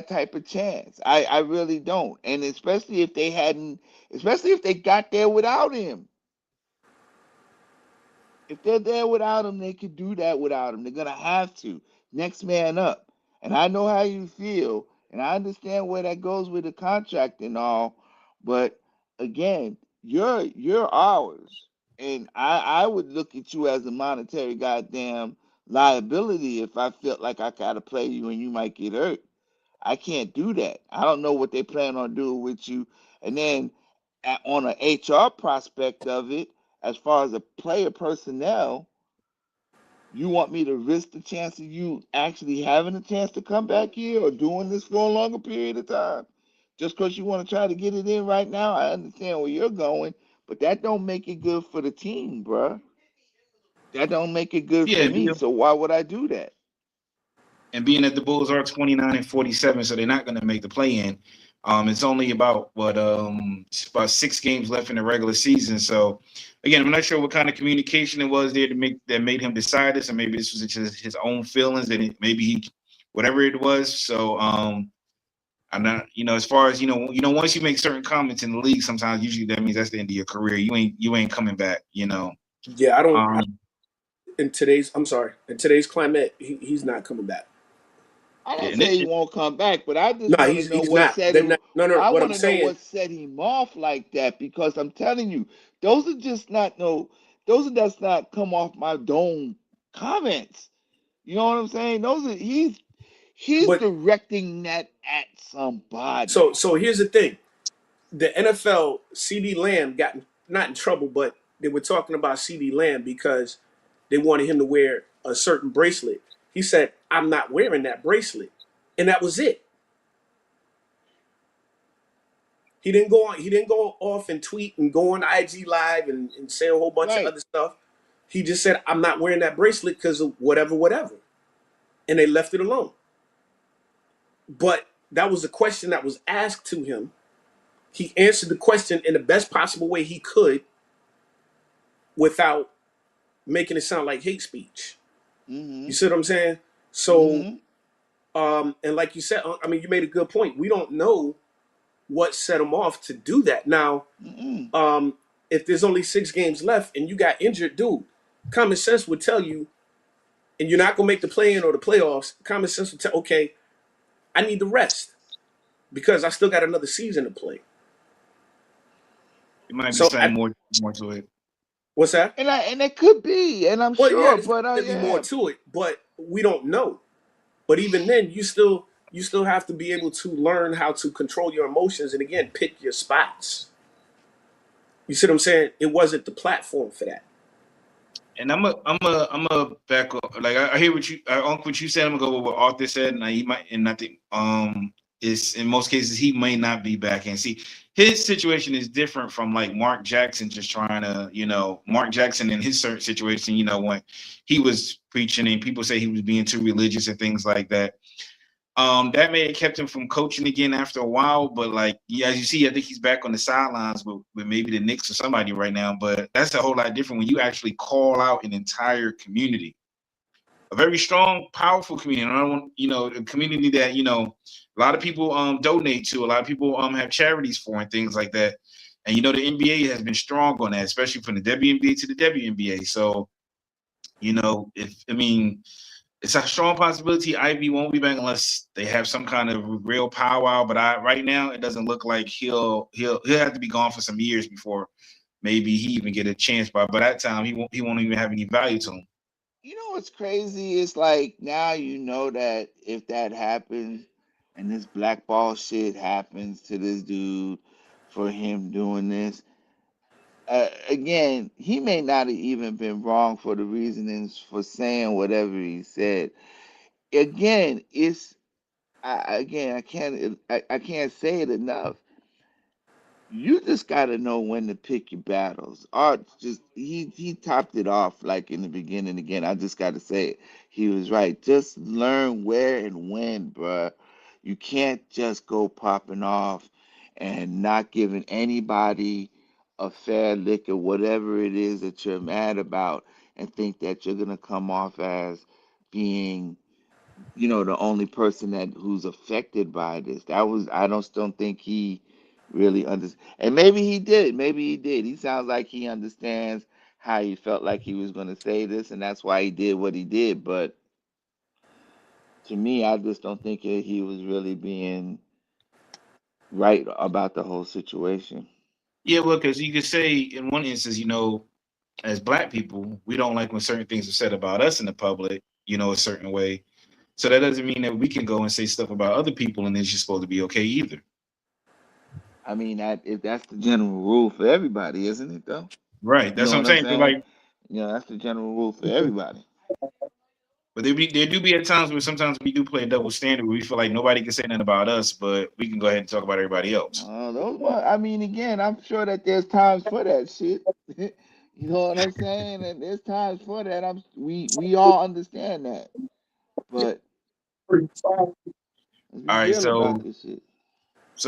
Speaker 5: type of chance. I really don't. And especially if they got there without him. If they're there without him, they could do that without him. They're gonna have to. Next man up. And I know how you feel, and I understand where that goes with the contract and all. But again, you're ours, and I would look at you as a monetary goddamn liability if I felt like I gotta play you and you might get hurt. I can't do that. I don't know what they plan on doing with you. And then on an HR prospect of it, as far as a player personnel, you want me to risk the chance of you actually having a chance to come back here or doing this for a longer period of time? Just because you want to try to get it in right now, I understand where you're going, but that don't make it good for the team, bruh. That don't make it good for
Speaker 4: Yeah,
Speaker 5: me. So why would I do that?
Speaker 4: and being that the Bulls are 29-47, so they're not going to make the play-in. It's only about it's about 6 games left in the regular season. So again, I'm not sure what kind of communication it was there that made him decide this, or maybe this was just his own feelings, and maybe he, whatever it was. So I'm not, as far as once you make certain comments in the league, sometimes usually that means that's the end of your career. You ain't coming back.
Speaker 3: Yeah, I don't.
Speaker 4: Um,
Speaker 3: I'm sorry. In today's climate, he's not coming back.
Speaker 5: I
Speaker 4: yeah,
Speaker 5: don't say he won't come back, but I just
Speaker 3: No,
Speaker 5: want to
Speaker 3: he's
Speaker 5: know
Speaker 3: he's
Speaker 5: what
Speaker 3: not.
Speaker 5: set
Speaker 3: They're
Speaker 5: him.
Speaker 3: not. No.
Speaker 5: I
Speaker 3: What
Speaker 5: want
Speaker 3: I'm
Speaker 5: to know
Speaker 3: saying.
Speaker 5: what set him off like that, because I'm telling you, those are just not no. Those are that's not come off my dome comments. You know what I'm saying? Those are he's
Speaker 3: But
Speaker 5: directing that at
Speaker 3: so
Speaker 5: somebody.
Speaker 3: so here's the thing. The NFL, CD Lamb got not in trouble, but they were talking about CD Lamb because they wanted him to wear a certain bracelet. He said, "I'm not wearing that bracelet," and that was it. He didn't go on. He didn't go off and tweet and go on IG Live and say a whole bunch of
Speaker 5: Right.
Speaker 3: other stuff. He just said, "I'm not wearing that bracelet because of whatever, whatever," and they left it alone. But that was a question that was asked to him. He answered the question in the best possible way he could without making it sound like hate speech. You
Speaker 5: Mm-hmm.
Speaker 3: see what I'm saying? So,
Speaker 5: Mm-hmm.
Speaker 3: and like you said, I mean, you made a good point. We don't know what set him off to do that. Now,
Speaker 5: Mm-hmm.
Speaker 3: um, if there's only 6 games left and you got injured, dude, common sense would tell you, and you're not gonna make the play-in or the playoffs. Common sense would tell, okay, I need the rest because I still got another season to play.
Speaker 4: it might be
Speaker 3: So,
Speaker 4: something more to it.
Speaker 3: what's that?
Speaker 5: And it could be, and I'm
Speaker 3: Well, yeah,
Speaker 5: sure,
Speaker 3: there's
Speaker 5: but
Speaker 3: definitely more
Speaker 5: yeah.
Speaker 3: to it, but we don't know. But even then, you still have to be able to learn how to control your emotions and again pick your spots. You see what I'm saying? It wasn't the platform for that.
Speaker 4: And I'm a back up. Like I hear what you said. I'm gonna go with what Arthur said, and he might, and I think is in most cases he may not be back. And see, his situation is different from like Mark Jackson just trying to, Mark Jackson in his certain situation, when he was preaching and people say he was being too religious and things like that. That may have kept him from coaching again after a while, but like, yeah, as you see, I think he's back on the sidelines with maybe the Knicks or somebody right now. But that's a whole lot different when you actually call out an entire community, a very strong, powerful community. And I don't want, a community that, a lot of people donate to, a lot of people have charities for and things like that. And the NBA has been strong on that, especially from the WNBA to the WNBA. So, it's a strong possibility Ivy won't be back unless they have some kind of real powwow. But right now it doesn't look like he'll have to be gone for some years before maybe he even get a chance. But by that time he won't even have any value to him.
Speaker 5: You know what's crazy? It's like now you know that if that happens and this blackball shit happens to this dude for him doing this, again, he may not have even been wrong for the reasonings for saying whatever he said. Again, I can't say it enough. You just got to know when to pick your battles. Art just he topped it off like in the beginning again. I just got to say it. He was right. Just learn where and when, bruh. You can't just go popping off and not giving anybody a fair lick of whatever it is that you're mad about and think that you're gonna come off as being the only person that who's affected by this. That was I don't think he really understands. And maybe he did. Maybe he did. He sounds like he understands how he felt like he was going to say this, and that's why he did what he did. But to me, I just don't think he was really being right about the whole situation.
Speaker 4: Yeah, well, because you could say in one instance, as black people, we don't like when certain things are said about us in the public. a certain way. So that doesn't mean that we can go and say stuff about other people and it's just supposed to be okay either.
Speaker 5: I mean, if that's the general rule for everybody, isn't it though?
Speaker 4: Right.
Speaker 5: You
Speaker 4: That's
Speaker 5: know
Speaker 4: what I'm
Speaker 5: what I'm
Speaker 4: saying. But
Speaker 5: saying?
Speaker 4: like,
Speaker 5: That's the general rule for everybody.
Speaker 4: but there do be at times where sometimes we do play a double standard where we feel like nobody can say nothing about us, but we can go ahead and talk about everybody else.
Speaker 5: I mean, again, I'm sure that there's times for that shit. You know what I'm saying? And there's times for that. We all understand that, but let's be
Speaker 4: All right,
Speaker 5: real about
Speaker 4: so
Speaker 5: this shit.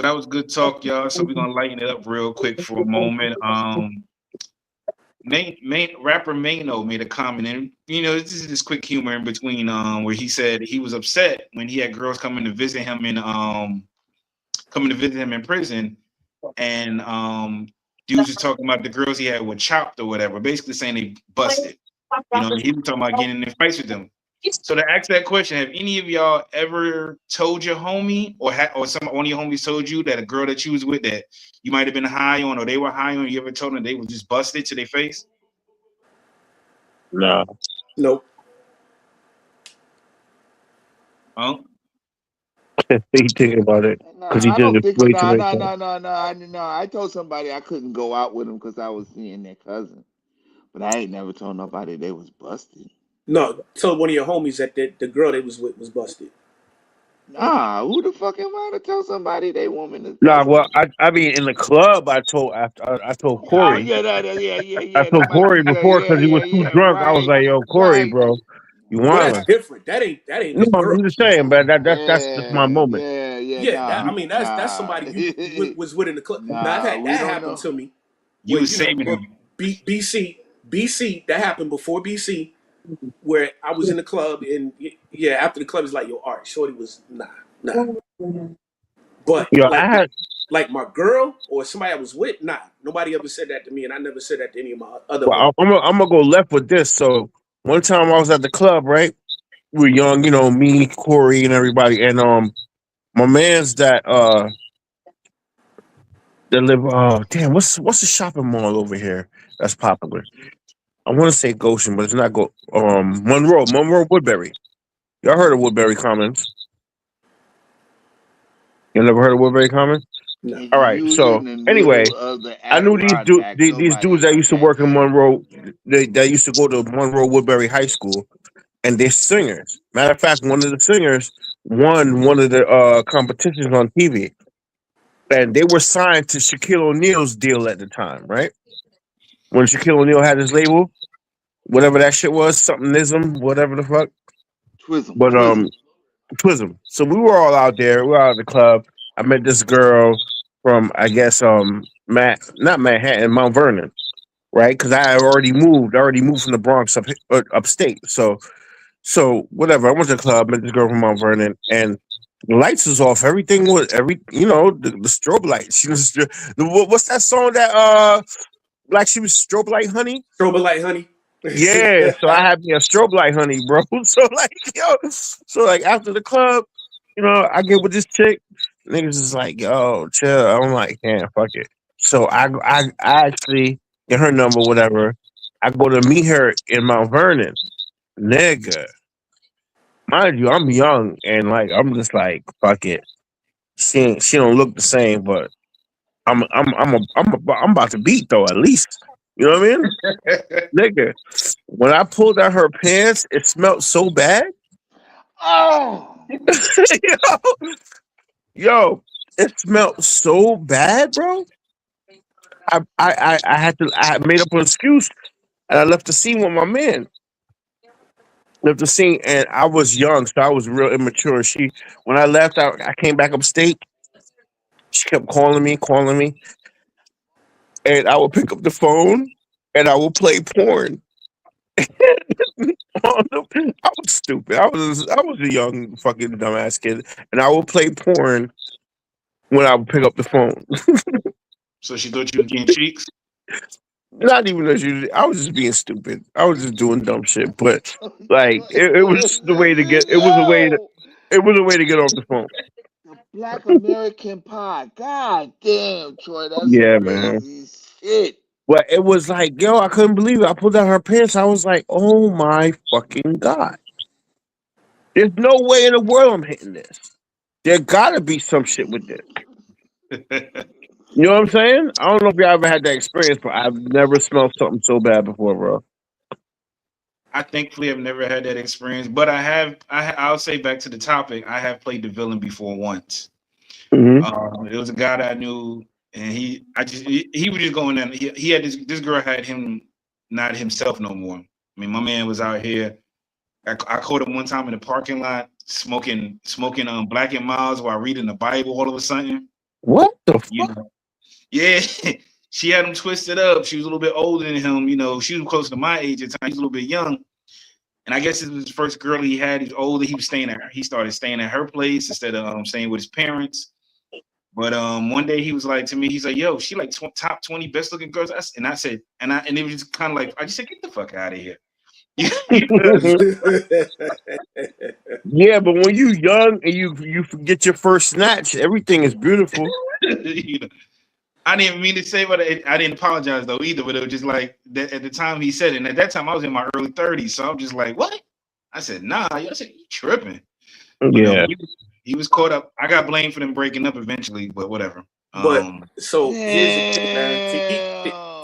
Speaker 4: that was good talk, y'all. So we're gonna lighten it up real quick for a moment. Main rapper Mano made a comment, and this is just quick humor in between, where he said he was upset when he had girls coming to visit him in prison, and dudes was talking about the girls he had with chopped or whatever, basically saying they busted. He was talking about getting in fights with them. So to ask that question, have any of y'all ever told your homie or one of your homies told you that a girl that you was with that you might have been high on or they were high on, you ever told them they were just busted to their face?
Speaker 2: No.
Speaker 3: Nope.
Speaker 4: Huh?
Speaker 2: He thinking about it
Speaker 5: No,
Speaker 2: because he
Speaker 5: I
Speaker 2: did
Speaker 5: don't
Speaker 2: it
Speaker 5: think.
Speaker 2: way too
Speaker 5: No,
Speaker 2: many
Speaker 5: no,
Speaker 2: times.
Speaker 5: no, no, no. I told somebody I couldn't go out with them because I was seeing their cousin, but I ain't never told nobody they was busted.
Speaker 3: No, told one of your homies that the girl they was with was busted.
Speaker 5: Nah, who the fuck am I to tell somebody they woman is
Speaker 2: Nah, well,
Speaker 5: busted?
Speaker 2: I mean, in the club, I told
Speaker 5: Oh
Speaker 2: Corey,
Speaker 5: yeah,
Speaker 2: I
Speaker 5: yeah. That
Speaker 2: told
Speaker 5: might be
Speaker 2: Corey before because he was too drunk. I was
Speaker 5: right,
Speaker 2: like, "Yo, Corey,
Speaker 5: right.
Speaker 2: bro, you
Speaker 3: Well, that's
Speaker 2: wildin'."
Speaker 3: different. That ain't
Speaker 2: No,
Speaker 3: his girl.
Speaker 2: I'm just saying, but that's just my
Speaker 5: Yeah,
Speaker 2: moment.
Speaker 5: yeah, yeah.
Speaker 3: Yeah, that I
Speaker 5: Nah,
Speaker 3: mean that's
Speaker 5: nah,
Speaker 3: somebody you was with in the club. Now I've
Speaker 5: nah.
Speaker 3: had
Speaker 5: We
Speaker 3: that
Speaker 5: don't
Speaker 3: happen
Speaker 5: know.
Speaker 3: to me
Speaker 4: You
Speaker 3: where
Speaker 4: was saving
Speaker 3: but
Speaker 4: him.
Speaker 3: BC that happened before BC where I was in the club and yeah after the club it's like yo art shorty was nah but
Speaker 2: Yo, I had
Speaker 3: like my girl or somebody I was with nobody ever said that to me and I never said that to any of my other
Speaker 2: well,
Speaker 3: homies.
Speaker 2: I'm gonna go left with this. So one time I was at the club, right? We were young, me, Corey, and everybody, and my man's that live. Oh, damn, what's the shopping mall over here that's popular? I want to say Goshen, but it's not Go. Monroe Woodbury. Y'all heard of Woodbury Commons? You never heard of Woodbury Commons?
Speaker 3: No.
Speaker 5: It's
Speaker 2: All right.
Speaker 5: usually
Speaker 2: So
Speaker 5: in the
Speaker 2: anyway,
Speaker 5: middle of the
Speaker 2: I knew these
Speaker 5: Adirondacks.
Speaker 2: these
Speaker 5: Nobody
Speaker 2: dudes
Speaker 5: ain't
Speaker 2: that
Speaker 5: out
Speaker 2: used to
Speaker 5: that
Speaker 2: work in
Speaker 5: way.
Speaker 2: Monroe. They used to go to Monroe Woodbury High School, and they're singers. Matter of fact, one of the singers won one of the competitions on TV, and they were signed to Shaquille O'Neal's deal at the time, right? When Shaquille O'Neal had his label, whatever that shit was, somethingism, whatever the fuck.
Speaker 5: Twism,
Speaker 2: But
Speaker 5: twism.
Speaker 2: Twism. So we were all out there. We were out at the club. I met this girl from I guess not Manhattan, Mount Vernon, right? Because I had already moved. I already moved from the Bronx upstate. So whatever. I went to the club, met this girl from Mount Vernon, and the lights was off. Everything was the strobe lights. She was what's that song that like she was strobe light honey?
Speaker 3: Strobe light honey.
Speaker 2: Yeah, so I had me a strobe light honey, bro. So like after the club, I get with this chick. Niggas is like, yo, chill. I'm like, yeah, fuck it. So I actually get her number, whatever. I go to meet her in Mount Vernon, nigga. Mind you, I'm young and like I'm just like, fuck it. She don't look the same, but I'm about to beat though at least. You know what I mean, nigga? When I pulled out her pants, it smelled so bad.
Speaker 5: Oh,
Speaker 2: yo, yo, it smelled so bad, bro. I had to. I made up an excuse, and I left the scene with my man. Left the scene, and I was young, so I was real immature. When I left, I came back upstate. She kept calling me, and I would pick up the phone, and I would play porn. I was stupid. I was a young fucking dumbass kid, and I would play porn when I would pick up the phone.
Speaker 4: So she thought you was getting cheeks.
Speaker 2: Not even as you. I was just being stupid. I was just doing dumb shit. But like, it was the way to get. It was a way to.
Speaker 5: yo,
Speaker 2: It was a way to get off the phone.
Speaker 5: the Black American Pie. God damn, Troy, that's some
Speaker 2: Yeah, man.
Speaker 5: crazy shit.
Speaker 2: But it was like, yo, I couldn't believe it. I pulled out her pants. I was like, oh my fucking god. There's no way in the world I'm hitting this. There gotta be some shit with this. You know what I'm saying? I don't know if y'all ever had that experience, but I've never smelled something so bad before, bro.
Speaker 4: I thankfully have never had that experience, but I have. I'll say back to the topic. I have played the villain before once.
Speaker 2: Mm-hmm.
Speaker 4: It was a guy that I knew, and he was just going in. He had this girl had him not himself no more. I mean, my man was out here. I caught him one time in the parking lot smoking Black and Miles while reading the Bible. All of a sudden,
Speaker 2: What the
Speaker 4: you
Speaker 2: fuck?
Speaker 4: know, yeah, she had him twisted up. She was a little bit older than him. You know, she was close to my age at the time. He was a little bit young. And I guess it was his first girl he had. He was older. He started staying at her place instead of staying with his parents. But one day he was like to me, he's like, "Yo, she like top 20 best looking girls." And I said, and it was just kind of like, I just said, "Get the fuck out of here."
Speaker 2: Yeah, but when you young and you forget your first snatch, everything is beautiful.
Speaker 4: You know, I didn't mean to say, but I didn't apologize though either. But it was just like that at the time he said it. And at that time I was in my early 30s, so I'm just like, "What?" I said, "Nah." I said, "You tripping?" But no,
Speaker 2: Yeah.
Speaker 4: he was caught up. I got blamed for them breaking up eventually, but whatever.
Speaker 3: But so here's the thing, man.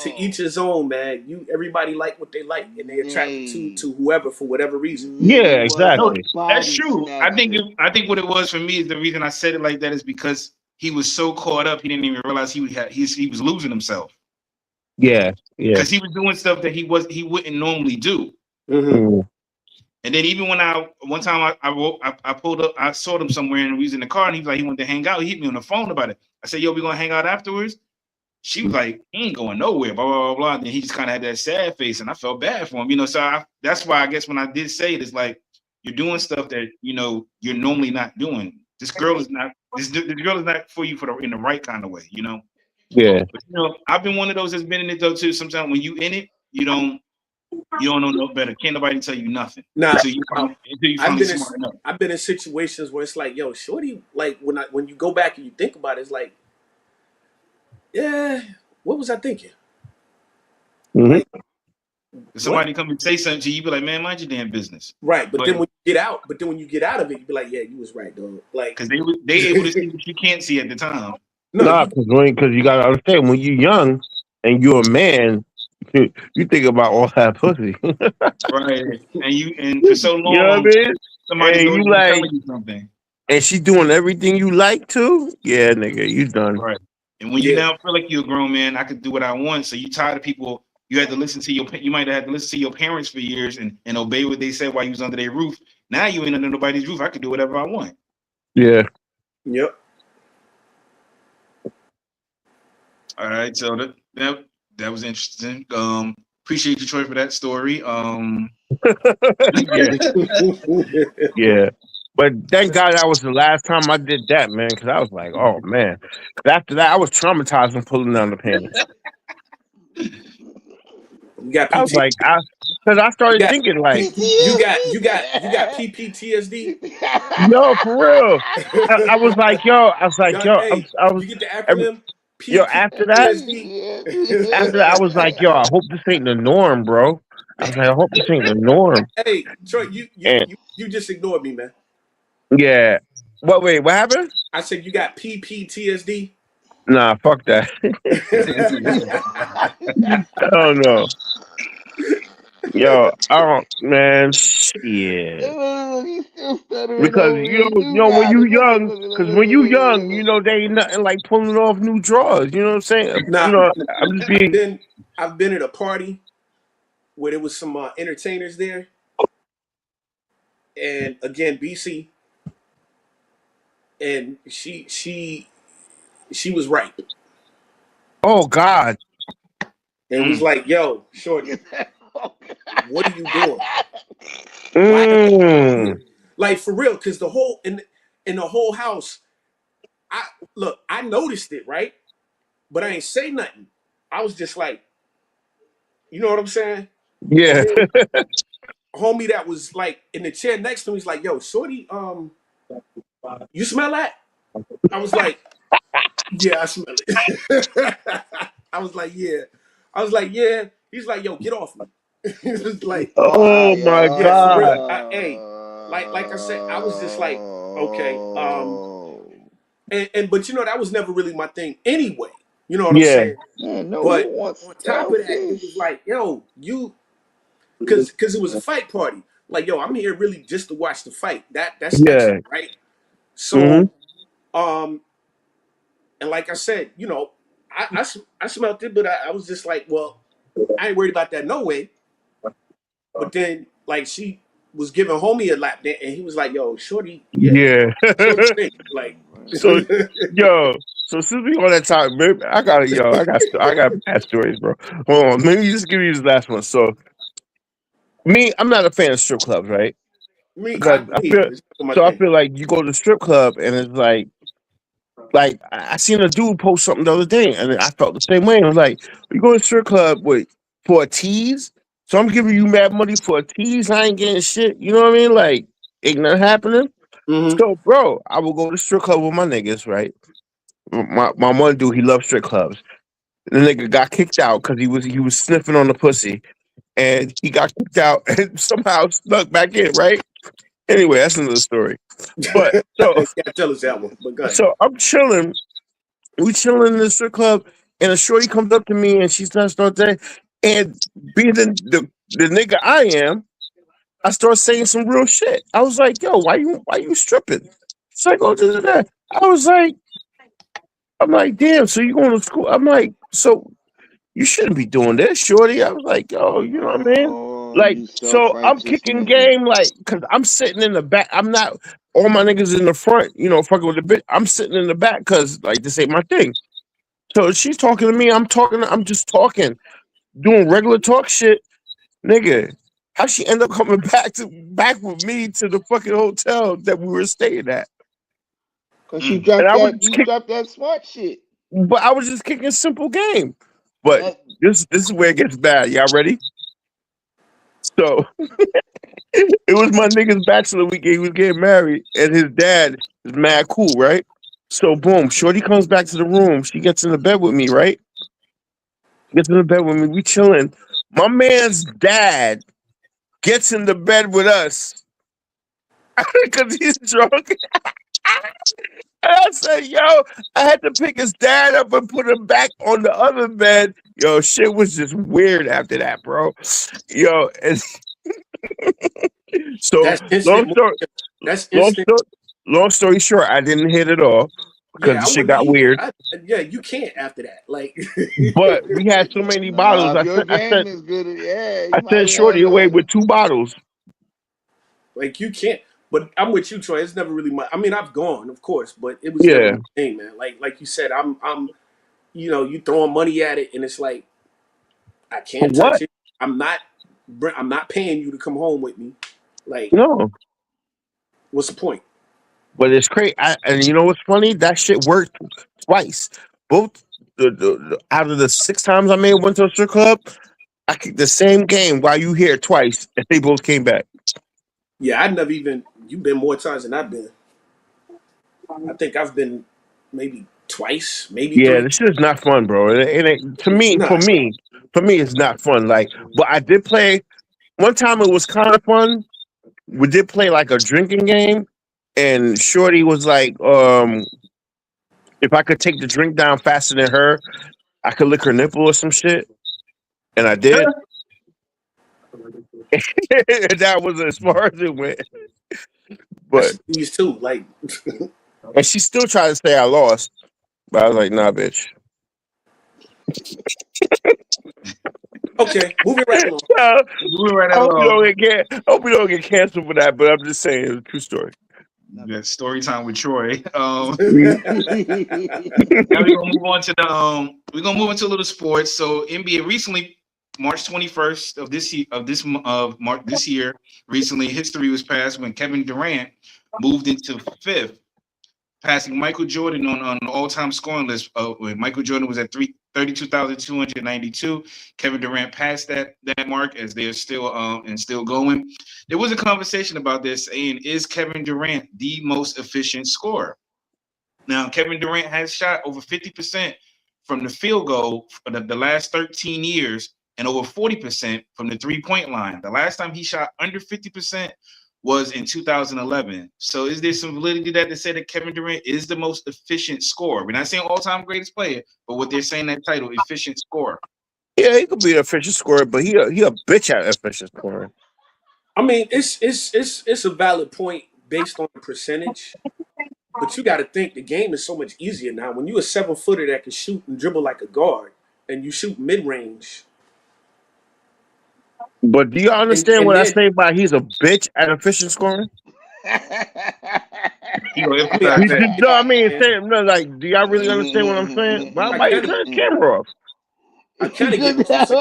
Speaker 3: To
Speaker 5: Damn.
Speaker 3: each his own, man. Everybody like what they like, and they attracted to whoever for whatever reason.
Speaker 2: Yeah,
Speaker 5: Nigga was
Speaker 4: No,
Speaker 5: a
Speaker 2: exactly.
Speaker 4: that's
Speaker 5: body
Speaker 4: true. I think
Speaker 5: snatcher.
Speaker 4: what it was for me is the reason I said it like that is because he was so caught up he didn't even realize he was losing himself
Speaker 2: Yeah, yeah.
Speaker 4: because he was doing stuff that he wouldn't normally do.
Speaker 3: Mm-hmm.
Speaker 2: Mm.
Speaker 4: And then even when one time I pulled up, I saw him somewhere and we was in the car and he was like he wanted to hang out. He hit me on the phone about it. I said, "Yo, we gonna hang out afterwards?" She was like, "He ain't going nowhere." Blah blah blah blah. And then he just kind of had that sad face, and I felt bad for him. You know, so that's why I guess when I did say it, it's like you're doing stuff that you're normally not doing. This girl is not for you in the right kind of way. You know.
Speaker 2: Yeah.
Speaker 4: But I've been one of those that's been in it though too. Sometimes when you in it, you don't know no better. Can't nobody tell you nothing
Speaker 3: Now,
Speaker 4: until you finally smart enough.
Speaker 3: I've been in situations where it's like, yo, shorty, like when you go back and you think about it, it's like, yeah, what was I thinking?
Speaker 2: Mm-hmm.
Speaker 3: Like,
Speaker 4: If
Speaker 3: what?
Speaker 4: somebody come and say something to you, you be like, "Man, mind your damn business."
Speaker 3: Right, but
Speaker 4: But
Speaker 3: then when you get out of it, you be like, yeah, you was right, dog. Like,
Speaker 4: because they able to see what you can't see at the time.
Speaker 3: no,
Speaker 2: Nah, because you gotta understand when you're young and you're a man, you think about all that pussy.
Speaker 4: Right. And for so
Speaker 2: You know what I
Speaker 4: long,
Speaker 2: mean?
Speaker 4: somebody's
Speaker 2: And
Speaker 4: always
Speaker 2: you
Speaker 4: been
Speaker 2: like,
Speaker 4: telling you something.
Speaker 2: and she doing everything you like to. Yeah, nigga, you done.
Speaker 4: Right. And when you
Speaker 3: yeah,
Speaker 4: now feel like you're a grown man, I could do what I want. So you tired of people. You had to listen to you might have had to listen to your parents for years and obey what they said while you was under their roof. Now you ain't under nobody's roof. I could do whatever I want.
Speaker 2: Yeah.
Speaker 3: yep.
Speaker 4: All right. So that was interesting. Appreciate you, Troy, for that story.
Speaker 2: Yeah. Yeah. But thank God that was the last time I did that, man, because I was like, oh man. 'Cause after that, I was traumatized from pulling down the pants.
Speaker 3: You got
Speaker 2: I was
Speaker 3: PT.
Speaker 2: like, because I started thinking like,
Speaker 3: You got
Speaker 5: PTSD.
Speaker 3: PPTSD.
Speaker 2: yo, for real. I was like, yo,
Speaker 3: Hey,
Speaker 2: I was,
Speaker 3: you get the
Speaker 2: every,
Speaker 3: acronym
Speaker 2: yo, after that,
Speaker 3: PPTSD.
Speaker 2: I was like, yo, I hope this ain't the norm, bro. I was like, I hope this ain't the norm.
Speaker 3: Hey, Troy,
Speaker 2: And
Speaker 3: you just ignored me, man.
Speaker 2: yeah, wait, what happened?
Speaker 3: I said you got PPTSD.
Speaker 2: Nah, fuck that. I don't know. Yo, I don't, man, shit.
Speaker 5: He's still stuttering
Speaker 2: Because
Speaker 5: over it. You
Speaker 2: when
Speaker 5: got
Speaker 2: you
Speaker 5: it. Look,
Speaker 2: young,
Speaker 5: look, look,
Speaker 2: because
Speaker 5: look,
Speaker 2: when
Speaker 5: look,
Speaker 2: you
Speaker 5: look,
Speaker 2: young,
Speaker 5: look,
Speaker 2: they ain't nothing like pulling off new drawers. You know what I'm saying?
Speaker 3: Now,
Speaker 2: I'm just being.
Speaker 3: I've been at a party where there was some entertainers there, and again BC, and she was right,
Speaker 2: Oh God.
Speaker 3: and was like, "Yo, shorty, what are you doing? Why are you
Speaker 2: Mm.
Speaker 3: here?" Like for real, because the whole in the whole house, I noticed it, right, but I ain't say nothing. I was just like, you know what I'm saying? And
Speaker 2: Yeah.
Speaker 3: then homie that was like in the chair next to me, he's like, "Yo, shorty, you smell that?" I was like, "Yeah, I smell it." I was like, "Yeah." I was like, "Yeah." He's like, "Yo, get off me." He was like,
Speaker 2: Oh my
Speaker 3: "Yeah, for real."
Speaker 2: God.
Speaker 3: Hey, like I said, I was just like, okay, but that was never really my thing anyway. You know what I'm
Speaker 2: Yeah,
Speaker 3: saying?
Speaker 5: Man, no, who
Speaker 3: But
Speaker 5: wants
Speaker 3: on top of that, it was
Speaker 5: shellfish?
Speaker 3: like, yo, because it was a fight party. Like, yo, I'm here really just to watch the fight. That's extra,
Speaker 2: yeah.
Speaker 3: right?
Speaker 2: Mm-hmm.
Speaker 3: So, um, and like I said, I smelled it, but I was just like, well, I ain't worried about that no way. But then, like, she was giving homie a lap dance, and he was like, yo, shorty, yeah,
Speaker 2: Yeah.
Speaker 3: shorty thing, like,
Speaker 2: So, yo, so since we on that topic, maybe I got bad stories, bro. Hold on, let me just give you this last one. So, I'm not a fan of strip clubs, right? Because
Speaker 3: me either. It's not my
Speaker 2: I
Speaker 3: thing.
Speaker 2: feel like you go to the strip club and it's like I seen a dude post something the other day, and I felt the same way. I was like, you go to the strip club for a tease, so I'm giving you mad money for a tease. I ain't getting shit. You know what I mean? Like, ain't nothing happening.
Speaker 3: Mm-hmm.
Speaker 2: So, bro, I will go to the strip club with my niggas, right? My one dude, he loves strip clubs. The nigga got kicked out because he was sniffing on the pussy, and he got kicked out and somehow snuck back in. Right? Anyway, that's another story. But
Speaker 3: Yeah, tell us that one. But go ahead.
Speaker 2: so I'm chilling. We chilling in the strip club, and a shorty comes up to me and she starts saying, and being the nigga I am, I start saying some real shit. I was like, "Yo, why you stripping?" She's like, "Oh, this and that." I was like, "I'm like, damn. So you going to school?" I'm like, "So you shouldn't be doing this, shorty." I was like, "Yo, you know what I mean?"
Speaker 5: Oh,
Speaker 2: Like,
Speaker 5: you
Speaker 2: so I'm
Speaker 5: self-righteous
Speaker 2: kicking
Speaker 5: nigga.
Speaker 2: game, like, cause I'm sitting in the back. I'm not all my niggas in the front, fucking with the bitch. I'm sitting in the back, cause like this ain't my thing. So she's talking to me. I'm talking. I'm just talking, doing regular talk shit, nigga. How she end up coming back with me to the fucking hotel that we were staying at?
Speaker 5: Cause
Speaker 4: Mm.
Speaker 2: And I was just
Speaker 5: you
Speaker 2: kick,
Speaker 5: dropped that smart shit.
Speaker 2: but I was just kicking simple game. But
Speaker 5: That
Speaker 2: this is where it gets bad. Y'all ready? So it was my nigga's bachelor weekend. He was getting married, and his dad is mad cool, right? So boom, Shorty comes back to the room. She gets in the bed with me, right? Gets in the bed with me. We chilling. My man's dad gets in the bed with us because he's drunk. And I said, yo, I had to pick his dad up and put him back on the other bed. Yo, shit was just weird after that, bro. Yo, and so
Speaker 3: That's instant. That's
Speaker 2: long
Speaker 3: instant.
Speaker 2: story, long story short, I didn't hit it off because
Speaker 3: Yeah,
Speaker 2: the
Speaker 3: I
Speaker 2: shit
Speaker 3: wouldn't
Speaker 2: got
Speaker 3: either.
Speaker 2: weird.
Speaker 3: Yeah, you can't after that. Like,
Speaker 2: But we had so many bottles.
Speaker 5: nah, if your game is good, yeah,
Speaker 2: I
Speaker 5: you might
Speaker 2: sent
Speaker 5: want
Speaker 2: Shorty away
Speaker 5: to.
Speaker 2: with 2 bottles.
Speaker 3: like you can't. But I'm with you, Troy. It's never really my. I mean, I've gone, of course, but it was never
Speaker 2: Yeah.
Speaker 3: my thing, man. Like you said, I'm. You throwing money at it, and it's like I
Speaker 2: For
Speaker 3: can't touch
Speaker 2: what?
Speaker 3: it. I'm not. I'm not paying you to come home with me. Like,
Speaker 2: No.
Speaker 3: what's the point?
Speaker 2: But it's crazy. And you know what's funny? That shit worked twice. Both out of the 6 times I made went to a strip club, I kicked the same game while you here twice, and they both came back.
Speaker 3: Yeah, I never even. You've been more times than I've been. I think I've been maybe twice, maybe
Speaker 2: Yeah,
Speaker 3: three.
Speaker 2: this shit is not fun, bro. It ain't to
Speaker 3: It's
Speaker 2: me.
Speaker 3: not.
Speaker 2: For me, it's not fun. Like, but I did play one time. It was kind of fun. We did play like a drinking game, and Shorty was like, if I could take the drink down faster than her, I could lick her nipple or some shit, and I did. That was as far as it went. But
Speaker 3: That's these too. Like,
Speaker 2: and she still tried to say I lost, but I was like, nah, bitch.
Speaker 3: okay, moving right along.
Speaker 2: Well,
Speaker 4: Moving right
Speaker 2: I hope we don't
Speaker 4: along.
Speaker 2: get canceled for that. But I'm just saying it's a true story.
Speaker 4: That story time with Troy.
Speaker 2: Mhm.
Speaker 4: Now we're gonna move on to we're gonna move into a little sports. So NBA recently, March 21st of this year, recently history was passed when Kevin Durant moved into fifth, passing Michael Jordan on the all-time scoring list. When Michael Jordan was at 32,292, Kevin Durant passed that mark as they're still and still going. There was a conversation about this saying, is Kevin Durant the most efficient scorer? Now, Kevin Durant has shot over 50% from the field goal for the last 13 years and over 40% from the three-point line. The last time he shot under 50% was in 2011. So is there some validity to that to say that Kevin Durant is the most efficient scorer? We're not saying all-time greatest player, but what they're saying that title, efficient scorer.
Speaker 2: Yeah, he could be an efficient scorer, but he a bitch at efficient scoring.
Speaker 3: I mean, it's a valid point based on the percentage, but you got to think the game is so much easier now. When you a 7-footer that can shoot and dribble like a guard, and you shoot mid range,
Speaker 2: But do you understand
Speaker 3: and
Speaker 2: what I
Speaker 3: then
Speaker 2: say by he's a bitch at efficient scoring?
Speaker 4: You know,
Speaker 3: I mean,
Speaker 4: emphasize that.
Speaker 2: No, I mean,
Speaker 3: yeah,
Speaker 2: no, like, do y'all really understand what I'm saying?
Speaker 3: I
Speaker 2: Why you
Speaker 3: kind of,
Speaker 2: turn the camera off?
Speaker 3: I kind of get what you're saying.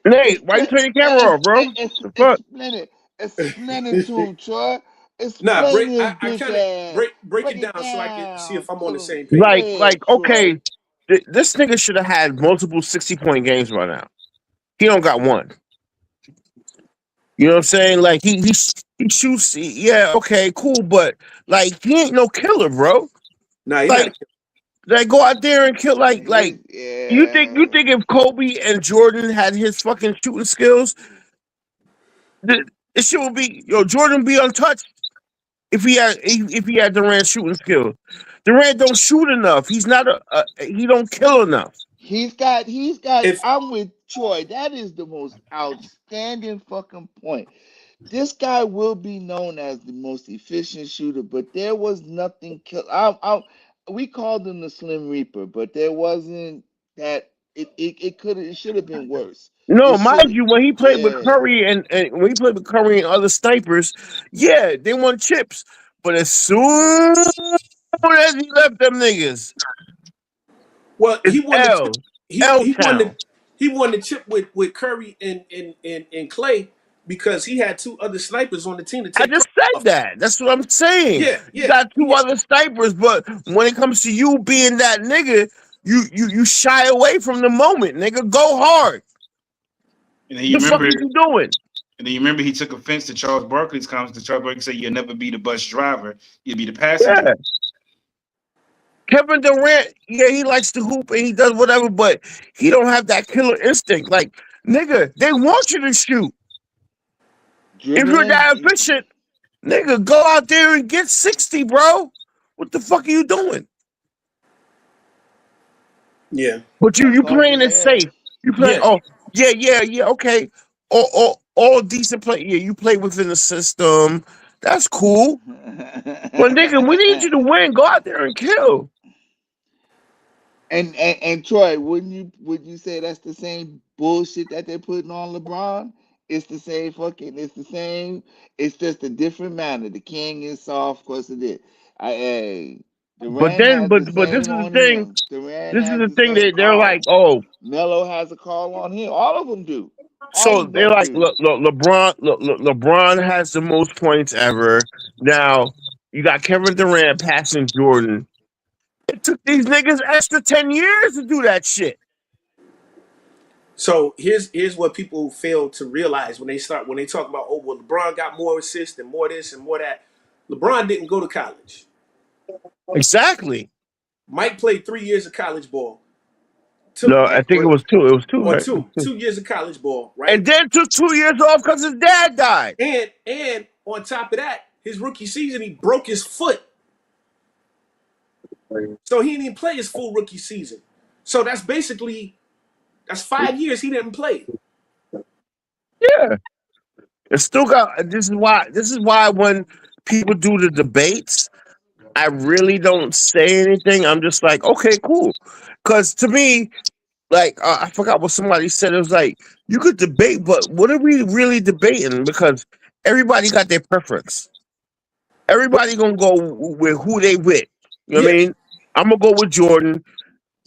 Speaker 2: Nate, why you turn your camera off, bro? The fuck?
Speaker 5: Explain it. Explain it to him, Troy.
Speaker 3: Nah,
Speaker 5: Explain his
Speaker 3: I
Speaker 5: bitch
Speaker 3: kind of
Speaker 5: ass.
Speaker 3: break
Speaker 5: Break
Speaker 3: it
Speaker 5: it
Speaker 3: down so I can see
Speaker 5: down
Speaker 3: if I'm on the
Speaker 5: to him.
Speaker 3: same
Speaker 5: Go
Speaker 3: page.
Speaker 5: ahead,
Speaker 2: Okay,
Speaker 5: Troy.
Speaker 2: this nigga should have had multiple 60-point games by now. He don't got one. You know what I'm saying? Like he shoots. Yeah, okay, cool, but like he ain't no killer, bro.
Speaker 3: Nah, you're not.
Speaker 2: Like go out there and kill. Like you
Speaker 5: Yeah.
Speaker 2: think if Kobe and Jordan had his fucking shooting skills, this shit would be Jordan would be untouched if he had Durant shooting skills. Durant don't shoot enough. He's not he don't kill enough.
Speaker 5: He's got
Speaker 3: If
Speaker 5: I'm with Troy. That is the most outstanding fucking point. This guy will be known as the most efficient shooter, but there was nothing we called him the Slim Reaper, but there wasn't that it should have been worse. It
Speaker 2: No, mind
Speaker 5: should
Speaker 2: you, when he played with
Speaker 5: yeah.
Speaker 2: Curry and when he played with Curry and other snipers, yeah, they won chips. But as soon as he left them niggas,
Speaker 3: well,
Speaker 2: it's L. L
Speaker 3: he won the
Speaker 2: town.
Speaker 3: chip with Curry and Clay because he had two other snipers on the team to
Speaker 2: I
Speaker 3: take Curry
Speaker 2: just said
Speaker 3: off.
Speaker 2: that. That's what I'm saying.
Speaker 3: Yeah,
Speaker 2: You
Speaker 3: yeah,
Speaker 2: got two
Speaker 3: yeah.
Speaker 2: other snipers, but when it comes to you being that nigga, you shy away from the moment, nigga. Go hard.
Speaker 4: And then
Speaker 2: The fuck is you doing?
Speaker 4: you remember he took offense to Charles Barkley's comments. To Charles Barkley said, "You'll never be the bus driver. You'll be the passenger."
Speaker 2: Yeah. Kevin Durant, yeah, he likes to hoop and he does whatever, but he don't have that killer instinct. Like, nigga, they want you to shoot. If you're
Speaker 5: Dribbling.
Speaker 2: that efficient, nigga, go out there and get 60, bro. What the fuck are you doing?
Speaker 3: Yeah,
Speaker 2: But
Speaker 5: That's
Speaker 2: you
Speaker 5: off his
Speaker 2: playing it
Speaker 5: head.
Speaker 2: safe. You playing,
Speaker 3: yes.
Speaker 2: oh, yeah, okay. All decent play. Yeah, you play within the system. That's cool. But nigga, we need you to win. Go out there and kill.
Speaker 5: And Troy, wouldn't you say that's the same bullshit that they're putting on LeBron? It's the same fucking. It's the same. It's just a different manner. The king is soft, of course it is.
Speaker 2: But
Speaker 5: Durant
Speaker 2: then,
Speaker 5: has the
Speaker 2: but this
Speaker 5: same
Speaker 2: is the
Speaker 5: on
Speaker 2: thing.
Speaker 5: him. Durant
Speaker 2: This is
Speaker 5: has
Speaker 2: the
Speaker 5: the
Speaker 2: thing
Speaker 5: same
Speaker 2: that they're like,
Speaker 5: call.
Speaker 2: oh,
Speaker 5: Melo has a call on him. All of them do. All
Speaker 2: so
Speaker 5: of
Speaker 2: they're
Speaker 5: them
Speaker 2: like,
Speaker 5: do.
Speaker 2: LeBron has the most points ever. Now you got Kevin Durant passing Jordan. It took these niggas extra 10 years to do that shit.
Speaker 3: So here's what people fail to realize when they talk about, oh well, LeBron got more assists and more this and more that. LeBron didn't go to college.
Speaker 2: Exactly.
Speaker 3: Mike played 3 years of college ball. Took
Speaker 2: No, I think it was two. It was two,
Speaker 3: or
Speaker 2: right?
Speaker 3: two years of college ball, right?
Speaker 2: And then took 2 years off because his dad died.
Speaker 3: And on top of that, his rookie season he broke his foot, so he didn't even play his full rookie season. So that's 5 years he didn't play.
Speaker 2: Yeah. It still got this is why when people do the debates, I really don't say anything. I'm just like, okay, cool. Cause to me, like I forgot what somebody said. It was like you could debate, but what are we really debating? Because everybody got their preference. Everybody gonna go with who they with. You know what I
Speaker 3: Yeah.
Speaker 2: mean? I'm gonna go with Jordan.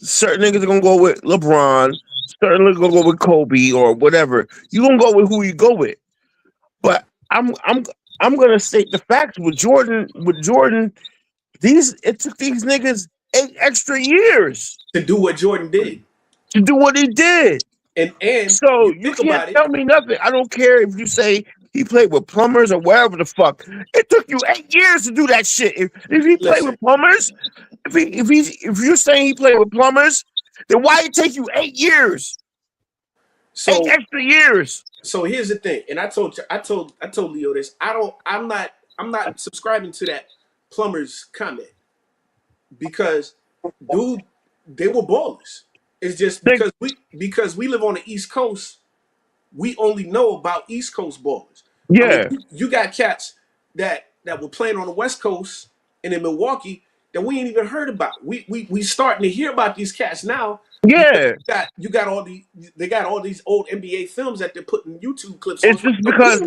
Speaker 2: Certain niggas are gonna go with LeBron. Certain niggas gonna go with Kobe or whatever. You gonna go with who you go with. But I'm gonna state the facts with Jordan. With Jordan, it took these niggas 8 extra years
Speaker 3: To do what Jordan did.
Speaker 2: to do what he did.
Speaker 3: And
Speaker 2: So
Speaker 3: you
Speaker 2: you
Speaker 3: think
Speaker 2: can't
Speaker 3: about it,
Speaker 2: tell me nothing. I don't care if you say he played with plumbers or whatever the fuck. It took you 8 years to do that shit. If he played
Speaker 3: listen,
Speaker 2: with plumbers, if you're saying he played with plumbers, then why it take you 8 years? 8
Speaker 3: So
Speaker 2: extra years.
Speaker 3: so here's the thing, and I told Leo this. I'm not subscribing to that plumber's comment because, dude, they were ballers. It's just because we live on the East Coast, we only know about East Coast ballers. I mean,
Speaker 2: Yeah,
Speaker 3: you got cats that were playing on the West Coast and in Milwaukee that we ain't even heard about. We starting to hear about these cats now because
Speaker 2: yeah.
Speaker 3: you got all they got all these old NBA films that they're putting YouTube clips on.
Speaker 2: It's
Speaker 3: It's like,
Speaker 2: just
Speaker 3: yo,
Speaker 2: because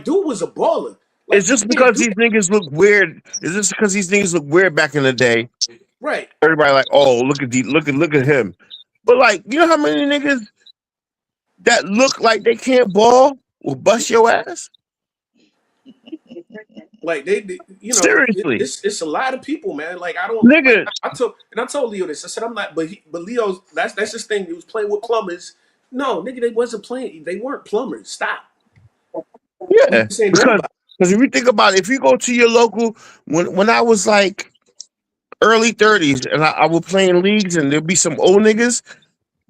Speaker 3: dude was a baller.
Speaker 2: it's
Speaker 3: Like, you
Speaker 2: just
Speaker 3: can't
Speaker 2: because
Speaker 3: do
Speaker 2: these
Speaker 3: that.
Speaker 2: niggas look weird. It's just because these niggas look weird back in the day.
Speaker 3: Right.
Speaker 2: Everybody like, oh, look at him. But like, you know how many niggas that look like they can't ball will bust your ass?
Speaker 3: Like
Speaker 2: Seriously,
Speaker 3: it's a lot of people, man. Like I don't like
Speaker 2: nigga.
Speaker 3: I told Leo this. I said I'm not, but Leo's that's his thing. He was playing with plumbers. No, nigga, they wasn't playing. They weren't plumbers. Stop. We
Speaker 2: Yeah,
Speaker 3: just ain't know
Speaker 2: because
Speaker 3: about
Speaker 2: if you think about it, if you go to your local, when I was like early 30s and I was playing leagues and there'd be some old niggas,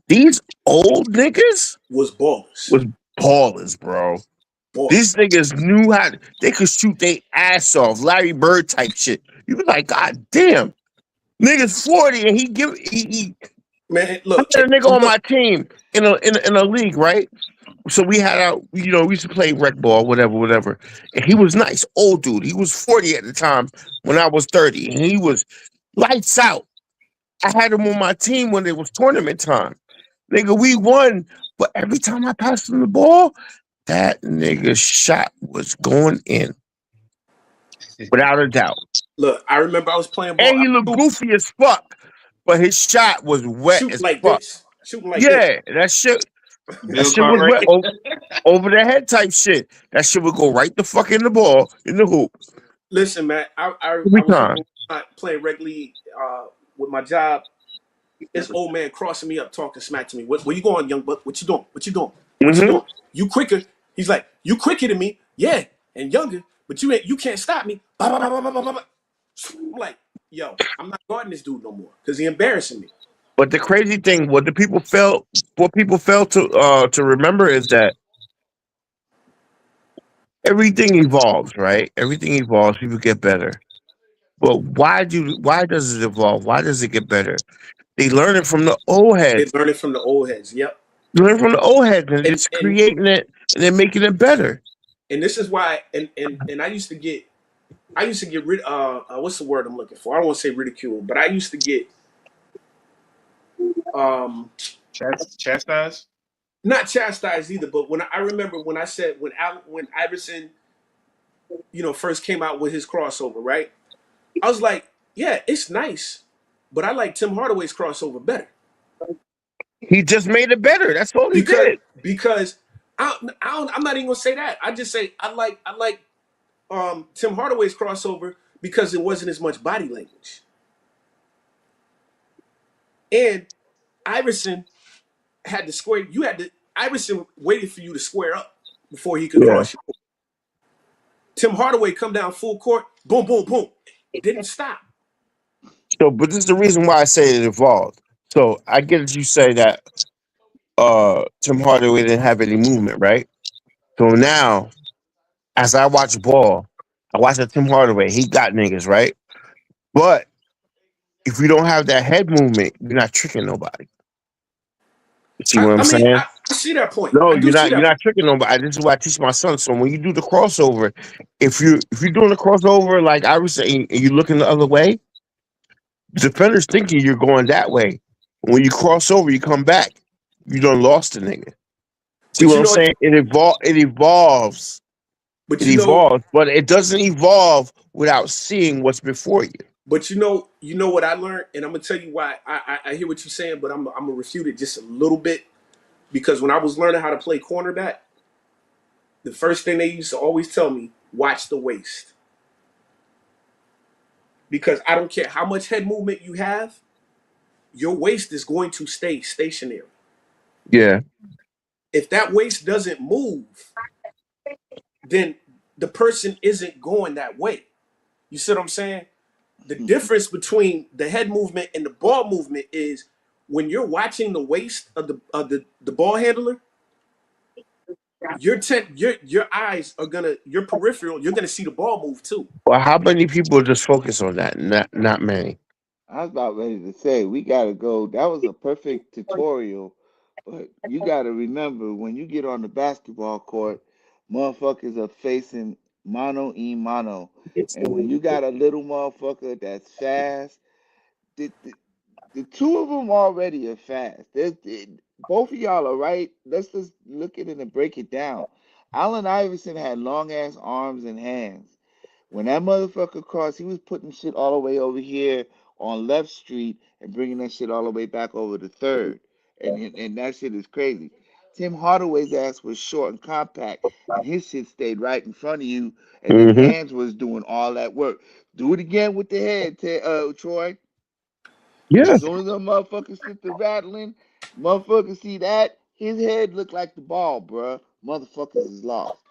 Speaker 2: these old niggas
Speaker 3: it. Was ballers.
Speaker 2: was ballers, bro. These
Speaker 3: Ballers.
Speaker 2: niggas knew how they could shoot their ass off, Larry Bird type shit. You be like, God damn, nigga's 40 and he
Speaker 3: Man,
Speaker 2: I
Speaker 3: look,
Speaker 2: had a nigga
Speaker 3: you
Speaker 2: on
Speaker 3: know,
Speaker 2: my team in a league, right? So we had our, we used to play rec ball, whatever. And he was nice, old dude. He was 40 at the time when I was 30, and he was lights out. I had him on my team when it was tournament time. Nigga, we won, but every time I passed him the ball, that nigga's shot was going in without a doubt.
Speaker 3: look. I remember I was playing ball.
Speaker 2: And he looked goofy as fuck, but his shot was wet
Speaker 3: Shooting
Speaker 2: as
Speaker 3: like
Speaker 2: fuck.
Speaker 3: this, shooting like this.
Speaker 2: Yeah, that
Speaker 4: Bill
Speaker 2: shit was
Speaker 4: Cartwright.
Speaker 2: wet. Over the head type shit. That shit would go right the fuck in the ball, in the hoop.
Speaker 3: Listen, man, I
Speaker 2: Every
Speaker 3: was
Speaker 2: time.
Speaker 3: playing rec league with my job. This old man crossing me up, talking smack to me. Where you going, young buck? What you doing? What you doing? What you
Speaker 2: Mm-hmm.
Speaker 3: doing? You quicker? He's like, you quicker than me, yeah, and younger, but you can't stop me. Bah, bah, bah, bah, bah, bah, bah. I'm like, yo, I'm not guarding this dude no more because he embarrassing me.
Speaker 2: But the crazy thing, what people fail to remember is that everything evolves, right? Everything evolves, people get better. But why does it evolve? Why does it get better? They learn it from the old
Speaker 3: They
Speaker 2: heads.
Speaker 3: learn it from the old heads. Yep.
Speaker 2: Learn from the old heads and
Speaker 3: And
Speaker 2: just
Speaker 3: and
Speaker 2: creating it and then making it better.
Speaker 3: and this is why and I used to get rid what's the word I'm looking for? I don't want to say ridicule, but I used to get um
Speaker 4: Chastise.
Speaker 3: not chastised either, but when I remember when I said when Iverson, first came out with his crossover, right? I was like, yeah, it's nice, but I like Tim Hardaway's crossover better
Speaker 2: He just made it better. That's all he
Speaker 3: because
Speaker 2: did.
Speaker 3: because I'm not even gonna say that. I just say I like Tim Hardaway's crossover because it wasn't as much body language, and Iverson had to square. Iverson waited for you to square up before he could
Speaker 2: Yeah.
Speaker 3: cross you. Tim Hardaway come down full court, boom, boom, boom, didn't stop.
Speaker 2: So, but this is the reason why I say it evolved. So I get that you say that Tim Hardaway didn't have any movement, right? So now, as I watch ball, I watch that Tim Hardaway. He got niggas, right? But if you don't have that head movement, you're not tricking nobody. You see what I'm
Speaker 3: I mean,
Speaker 2: saying?
Speaker 3: I see that point.
Speaker 2: No,
Speaker 3: I do
Speaker 2: you're
Speaker 3: see
Speaker 2: not. You're
Speaker 3: that point.
Speaker 2: not tricking nobody. This is what I teach my son. So when you do the crossover, if you're doing the crossover like I was saying, and you're looking the other way, the defender's thinking you're going that way. When you cross over, you come back. You done lost the nigga. See
Speaker 3: But
Speaker 2: what I'm saying? It evolves.
Speaker 3: but
Speaker 2: It
Speaker 3: you know,
Speaker 2: evolves, but it doesn't evolve without seeing what's before you.
Speaker 3: but you know what I learned, and I'm gonna tell you why. I hear what you're saying, but I'm gonna refute it just a little bit because when I was learning how to play cornerback, the first thing they used to always tell me, watch the waist. Because I don't care how much head movement you have, your waist is going to stay stationary.
Speaker 2: Yeah,
Speaker 3: If that waist doesn't move, then the person isn't going that way. You see what I'm saying? The difference between the head movement and the ball movement is when you're watching the waist of the ball handler, your eyes are gonna your peripheral. You're gonna see the ball move too.
Speaker 2: Well, how many people just focus on that? Not many.
Speaker 5: I was about ready to say we gotta go. That was a perfect tutorial, but you gotta remember when you get on the basketball court, motherfuckers are facing mano e mano, and when you got a little motherfucker that's fast, the, the, the two of them already are fast. Both of y'all are right. Let's just look at it and break it down. Allen Iverson had long ass arms and hands. When that motherfucker crossed, he was putting shit all the way over here on Left Street and bringing that shit all the way back over to Third. And that shit is crazy. Tim Hardaway's ass was short and compact, and his shit stayed right in front of you, and them
Speaker 2: Hmm.
Speaker 5: hands was doing all that work. Do it again with the head, Troy.
Speaker 2: Yeah,
Speaker 5: As soon as them motherfuckers sit to rattling, motherfuckers see that, his head look like the ball, bruh. Motherfuckers is lost.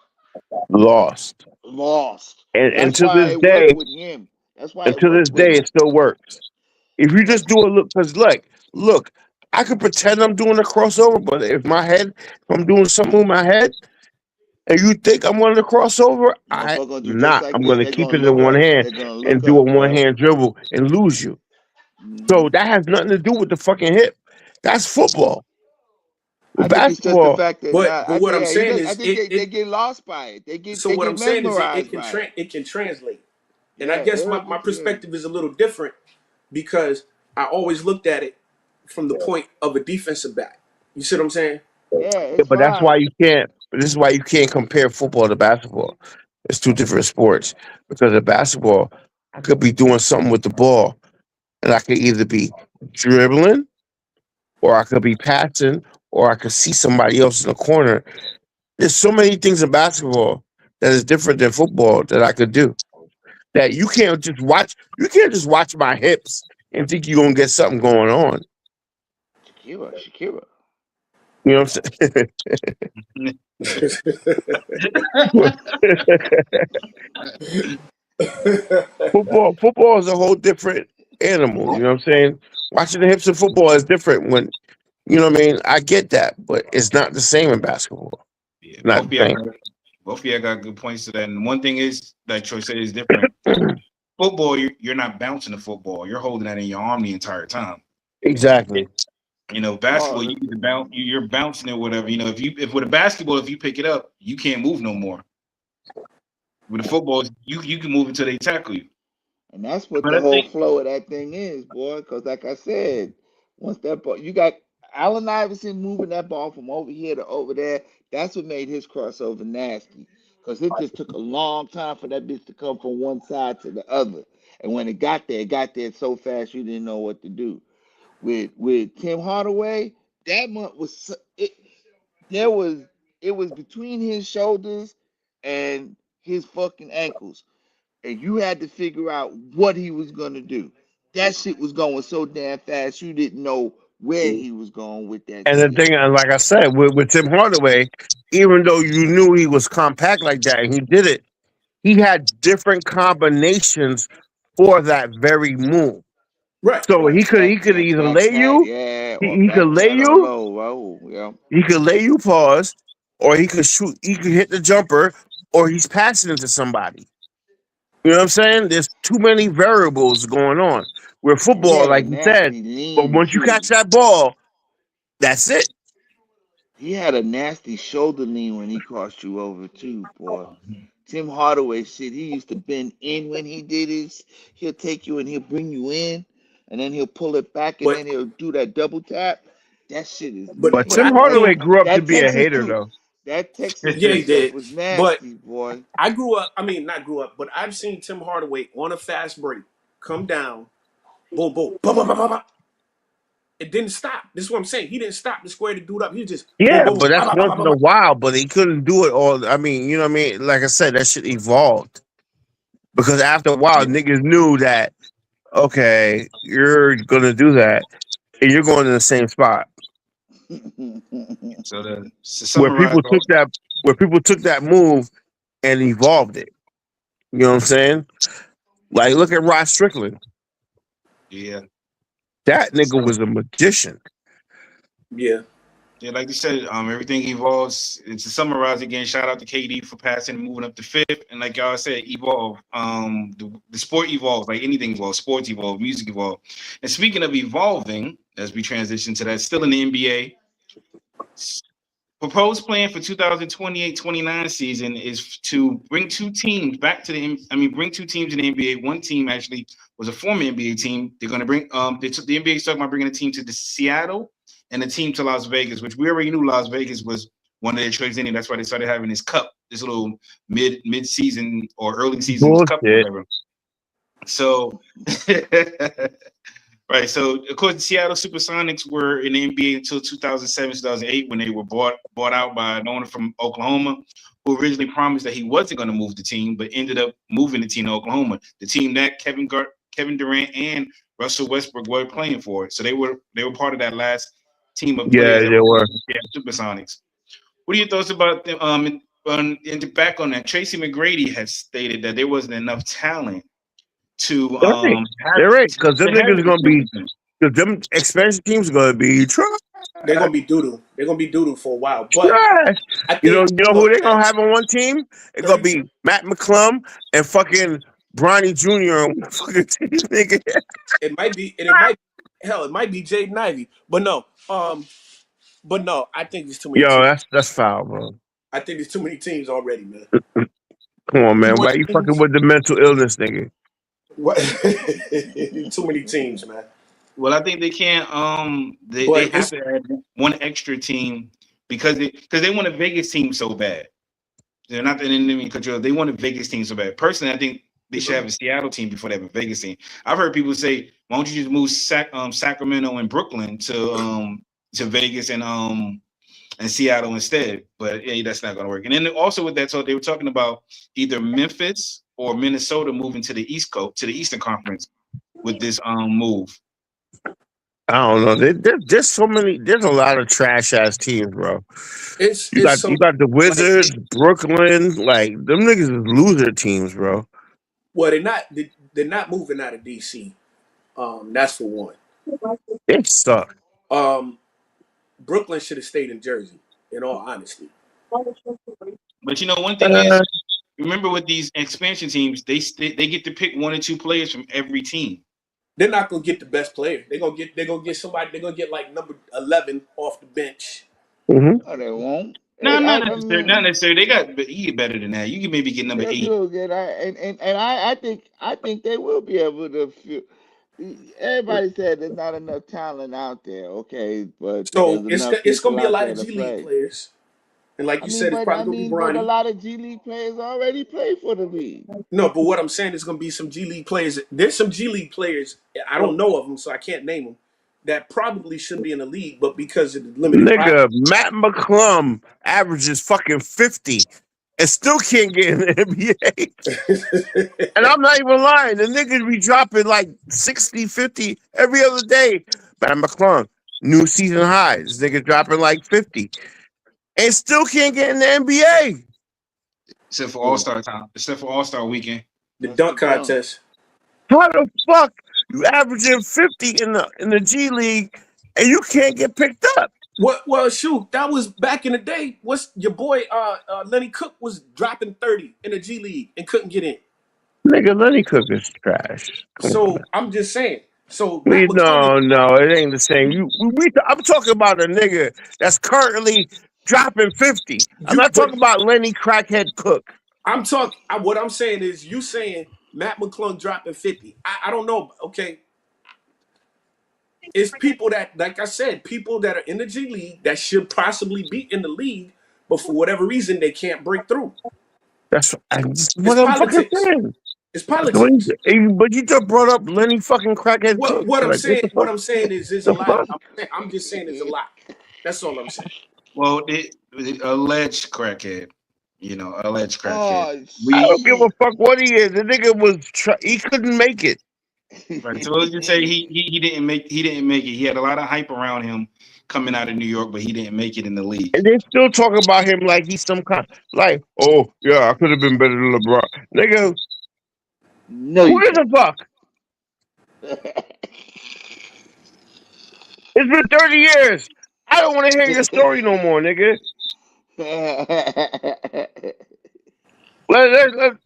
Speaker 2: lost.
Speaker 5: Lost.
Speaker 2: And
Speaker 5: That's
Speaker 2: to
Speaker 5: why
Speaker 2: this
Speaker 5: it
Speaker 2: day,
Speaker 5: worked with him. That's why
Speaker 2: and
Speaker 5: it
Speaker 2: to
Speaker 5: worked
Speaker 2: this
Speaker 5: with
Speaker 2: day,
Speaker 5: him.
Speaker 2: it still works. If you
Speaker 5: That
Speaker 2: just do a look, because look, I could pretend I'm doing a crossover, but if I'm doing something with my head, and you think I'm going to crossover, I'm
Speaker 5: motherfucker gonna do just
Speaker 2: not.
Speaker 5: like
Speaker 2: I'm going
Speaker 5: this.
Speaker 2: to
Speaker 5: They're
Speaker 2: keep
Speaker 5: gonna
Speaker 2: it in
Speaker 5: look
Speaker 2: one
Speaker 5: up.
Speaker 2: hand
Speaker 5: They're gonna
Speaker 2: and
Speaker 5: look
Speaker 2: do a
Speaker 5: up,
Speaker 2: one
Speaker 5: bruh.
Speaker 2: hand dribble and lose you.
Speaker 5: Hmm.
Speaker 2: So that has nothing to do with the fucking hip. That's football.
Speaker 5: I
Speaker 2: With
Speaker 5: think it's just the
Speaker 2: basketball,
Speaker 5: fact that
Speaker 3: But
Speaker 5: I
Speaker 3: what I'm
Speaker 5: yeah, he
Speaker 3: saying
Speaker 5: does. I
Speaker 3: is
Speaker 5: think they
Speaker 3: it.
Speaker 5: get lost by it. They get
Speaker 3: So
Speaker 5: they
Speaker 3: what
Speaker 5: get
Speaker 3: I'm saying is
Speaker 5: mesmerized by it.
Speaker 3: it can translate. And I
Speaker 5: Yeah,
Speaker 3: guess
Speaker 5: it'll
Speaker 3: my
Speaker 5: get you in.
Speaker 3: perspective is a little different because I always looked at it from the point of a defensive back. You see what I'm saying?
Speaker 5: Yeah,
Speaker 2: yeah,
Speaker 5: it's
Speaker 2: but that's
Speaker 5: fine.
Speaker 2: why you can't. This is why you can't compare football to basketball. It's two different sports. Because in basketball, I could be doing something with the ball, and I could either be dribbling, or I could be passing, or I could see somebody else in the corner. There's so many things in basketball that is different than football that I could do. That you can't just watch. You can't just watch my hips and think you're gonna get something going on.
Speaker 5: Shakira.
Speaker 2: You know what I'm saying? Football is a whole different animal. You know what I'm saying? Watching the hips in football is different. When you know what I mean, I get that, but it's not the same in basketball.
Speaker 4: Yeah,
Speaker 2: Not the same.
Speaker 4: both of you got good points to that. And one thing is that Troy said is different. Football, you're not bouncing the football; you're holding that in your arm the entire time.
Speaker 2: Exactly.
Speaker 4: Basketball,
Speaker 5: Oh,
Speaker 4: you either bounce, you're bouncing it, whatever. If with a basketball, if you pick it up, you can't move no more. With the football, you can move until they tackle you.
Speaker 5: and that's what
Speaker 4: But
Speaker 5: the
Speaker 4: I
Speaker 5: whole
Speaker 4: think,
Speaker 5: flow of that thing is, boy. Because like I said, once that ball, you got Allen Iverson moving that ball from over here to over there. That's what made his crossover nasty. Because it just took a long time for that bitch to come from one side to the other. And when it got there so fast you didn't know what to do. With Tim Hardaway, that month was it. There was it was between his shoulders and his fucking ankles, and you had to figure out what he was gonna do. That shit was going so damn fast, you didn't know where he was going with that
Speaker 2: And the
Speaker 5: shit.
Speaker 2: thing, like I said, with Tim Hardaway, even though you knew he was compact like that, and he did it, he had different combinations for that very move.
Speaker 3: right,
Speaker 2: So
Speaker 3: right.
Speaker 2: he could either lay
Speaker 5: Backside,
Speaker 2: you,
Speaker 5: yeah, or
Speaker 2: he could lay
Speaker 5: backside or
Speaker 2: you,
Speaker 5: low, oh, yeah.
Speaker 2: he could lay you pause, or he could shoot, he could hit the jumper, or he's passing it to somebody. You know what I'm saying? There's too many variables going on. Where
Speaker 5: And he
Speaker 2: football,
Speaker 5: had a
Speaker 2: like you said,
Speaker 5: nasty
Speaker 2: but
Speaker 5: lean
Speaker 2: once you
Speaker 5: too.
Speaker 2: catch that ball, that's it.
Speaker 5: He had a nasty shoulder lean when he crossed you over too, boy. Tim Hardaway shit, he used to bend in when he did his. He'll take you and he'll bring you in, and then he'll pull it back, and
Speaker 3: But
Speaker 5: then he'll do that double tap. That shit is
Speaker 2: But
Speaker 3: but
Speaker 2: Tim
Speaker 3: I
Speaker 2: Hardaway
Speaker 3: think
Speaker 2: grew up to
Speaker 5: that
Speaker 2: be a
Speaker 5: Texas
Speaker 2: hater,
Speaker 5: two,
Speaker 2: though.
Speaker 5: that Texas
Speaker 3: yeah,
Speaker 5: two
Speaker 3: he
Speaker 5: step
Speaker 3: did.
Speaker 5: was
Speaker 3: But
Speaker 5: nasty, boy.
Speaker 3: I grew up. I mean, not grew up, but I've seen Tim Hardaway on a fast break come down, boom, boom, ba ba ba ba ba. It didn't stop. This is what I'm saying. He didn't stop to square the dude up. He just boom,
Speaker 2: Yeah,
Speaker 3: boom,
Speaker 2: but
Speaker 3: boom, ba
Speaker 2: that's
Speaker 3: ba ba
Speaker 2: once
Speaker 3: ba
Speaker 2: in
Speaker 3: ba
Speaker 2: a
Speaker 3: ba.
Speaker 2: while. But he couldn't do it all. I mean, you know what I mean? Like I said, that shit evolved because after a while,
Speaker 3: Yeah.
Speaker 2: niggas knew that okay, you're gonna do that, and you're going to the same spot
Speaker 4: to
Speaker 2: where
Speaker 4: summarize all,
Speaker 2: people took that move and evolved it. You know what I'm saying? Like, look at Rod Strickland.
Speaker 4: yeah.
Speaker 2: That nigga was a magician.
Speaker 3: Yeah.
Speaker 4: Yeah, like you said, everything evolves. And to summarize again, shout out to KD for passing and moving up to fifth. And like y'all said, evolve. The sport evolves, like anything evolves. Sports evolve, music evolve. And speaking of evolving, as we transition to that, still in the NBA, proposed plan for 2028-29 season is to bring two teams back to the. I mean, bring two teams in the NBA. One team actually was a former NBA team. They're going to bring. The NBA is talking about bringing a team to the Seattle and a team to Las Vegas, which we already knew Las Vegas was one of their trades in. That's why they started having this cup, this little mid season or early season cup, or
Speaker 2: Bullshit.
Speaker 4: whatever. So. Right. So, of course, the Seattle Supersonics were in the NBA until 2007, 2008, when they were bought out by an owner from Oklahoma, who originally promised that he wasn't going to move the team, but ended up moving the team to Oklahoma, the team that Kevin Durant and Russell Westbrook were playing for. So they were part of that last team of
Speaker 2: Yeah,
Speaker 4: players that
Speaker 2: they
Speaker 4: were
Speaker 2: were.
Speaker 4: the Supersonics. What are your thoughts about them? And back on that, Tracy McGrady has stated that there wasn't enough talent to
Speaker 2: They're right.
Speaker 4: have
Speaker 2: They're right, because them
Speaker 4: to have
Speaker 2: niggas are
Speaker 4: the
Speaker 2: gonna be,
Speaker 4: season.
Speaker 2: because them expansion teams are gonna be trash.
Speaker 3: They're gonna be doodle. They're gonna be doodle for a while. But
Speaker 2: Trash.
Speaker 3: I
Speaker 2: You
Speaker 3: think
Speaker 2: know who
Speaker 3: look,
Speaker 2: they
Speaker 3: man,
Speaker 2: gonna have on one team? It's gonna
Speaker 3: 32.
Speaker 2: be Matt McClum and fucking Bronny Jr. on one fucking team, nigga.
Speaker 3: It might be, and it might hell, it might be Jaden Ivey. But no, I think there's too many
Speaker 2: Yo,
Speaker 3: teams.
Speaker 2: that's foul, bro.
Speaker 3: I think there's too many teams already, man.
Speaker 2: Come on,
Speaker 3: Too
Speaker 2: man. Why
Speaker 3: much
Speaker 2: you fucking
Speaker 3: teams.
Speaker 2: with the mental illness, nigga?
Speaker 3: What? Too many teams, man.
Speaker 4: Well, I think they can't. They
Speaker 3: But
Speaker 4: have
Speaker 3: it's
Speaker 4: to add one extra team because they want a Vegas team so bad. They're not in enemy control. They want a Vegas team so bad. Personally, I think they should have a Seattle team before they have a Vegas team. I've heard people say, "Why don't you just move Sacramento and Brooklyn to Vegas and Seattle instead?" But yeah, that's not going to work. And then also with that, so they were talking about either Memphis or Minnesota moving to the East Coast, to the Eastern Conference with this move.
Speaker 2: I don't know. There's so many. There's a lot of trash ass teams, bro. You
Speaker 3: it's
Speaker 2: got
Speaker 3: some
Speaker 2: the
Speaker 3: like
Speaker 2: Wizards, Brooklyn. Like them niggas is loser teams, bro.
Speaker 3: well, they're not moving out of DC. That's for one.
Speaker 2: They suck.
Speaker 3: Um, Brooklyn should have stayed in Jersey. In all honesty,
Speaker 4: But you know, one thing is,
Speaker 2: Uh,
Speaker 4: remember with these expansion teams, they get to pick one or two players from every team.
Speaker 3: they're not gonna get the best player. They're gonna get somebody. They're gonna get like number 11 off the bench.
Speaker 2: mhm.
Speaker 5: No, they won't.
Speaker 4: No, not
Speaker 5: I
Speaker 4: necessarily. Not
Speaker 5: mean,
Speaker 4: necessarily. They got he get better than that. You can maybe get number
Speaker 5: they'll
Speaker 4: 8.
Speaker 5: do good. I think they will be able to. Everybody said there's not enough talent out there. Okay, but there's
Speaker 3: So
Speaker 5: enough
Speaker 3: it's gonna
Speaker 5: people
Speaker 3: be a
Speaker 5: out
Speaker 3: lot
Speaker 5: there
Speaker 3: of
Speaker 5: to
Speaker 3: G League
Speaker 5: play.
Speaker 3: players, and like you said, it's probably gonna be
Speaker 5: But a
Speaker 3: Bronny.
Speaker 5: lot of G League players already play for the league.
Speaker 3: No, but what I'm saying is gonna be some G League players. There's some G League players. I don't know of them, so I can't name them. That probably should be in the league, but because of the limited
Speaker 2: Nigga,
Speaker 3: roster,
Speaker 2: Matt McClum averages fucking 50 and still can't get in the NBA. And I'm not even lying. The niggas be dropping like 60, 50 every other day. Matt McClum, new season highs. Nigga dropping like 50 and still can't get in the NBA.
Speaker 4: Except for All
Speaker 3: the
Speaker 4: Star time. Except for All Star weekend.
Speaker 5: That's the
Speaker 3: dunk
Speaker 5: dunk.
Speaker 3: contest.
Speaker 2: How the fuck you averaging 50 in the G League and you can't get picked up?
Speaker 3: What? Well, shoot, that was back in the day. What's your boy Lenny Cook was dropping 30 in the G League and couldn't get in.
Speaker 2: Nigga, Lenny Cook is trash. Come on, man.
Speaker 3: So I'm just saying. So Matt McClung,
Speaker 2: No, it ain't the same. I'm talking about a nigga that's currently dropping 50. I'm
Speaker 3: you
Speaker 2: not
Speaker 3: but
Speaker 2: talking about Lenny Crackhead Cook.
Speaker 3: I'm talking. What I'm saying is, you saying Matt McClung dropping 50. I don't know. Okay, it's people that, like I said, people that are in the G League that should possibly be in the league, but for whatever reason they can't break through.
Speaker 2: That's
Speaker 3: It's
Speaker 2: what I'm fucking
Speaker 3: politics.
Speaker 2: saying.
Speaker 3: It's politics.
Speaker 2: But you just brought up Lenny fucking Crackhead
Speaker 3: What
Speaker 2: Cook.
Speaker 3: what I'm
Speaker 2: Like, what
Speaker 3: saying,
Speaker 2: the
Speaker 3: what
Speaker 2: fuck?
Speaker 3: I'm saying is there's a
Speaker 2: The
Speaker 3: lot.
Speaker 2: fuck?
Speaker 3: I'm just saying there's a lot. That's all I'm saying.
Speaker 4: Well, alleged crackhead. You know, alleged crackhead.
Speaker 5: Oh
Speaker 2: I don't
Speaker 4: We
Speaker 2: give a
Speaker 5: shit.
Speaker 2: fuck what he is. The nigga he couldn't make it.
Speaker 4: right. So let's just say he didn't make it. He had a lot of hype around him coming out of New York, but he didn't make it in the league.
Speaker 2: And they still talk about him like he's some kind, like, oh yeah, I could have been better than LeBron. Nigga,
Speaker 5: No,
Speaker 2: who
Speaker 5: you
Speaker 2: gives a
Speaker 5: couldn't.
Speaker 2: fuck? It's been 30 years. I don't want to hear your story no more, nigga.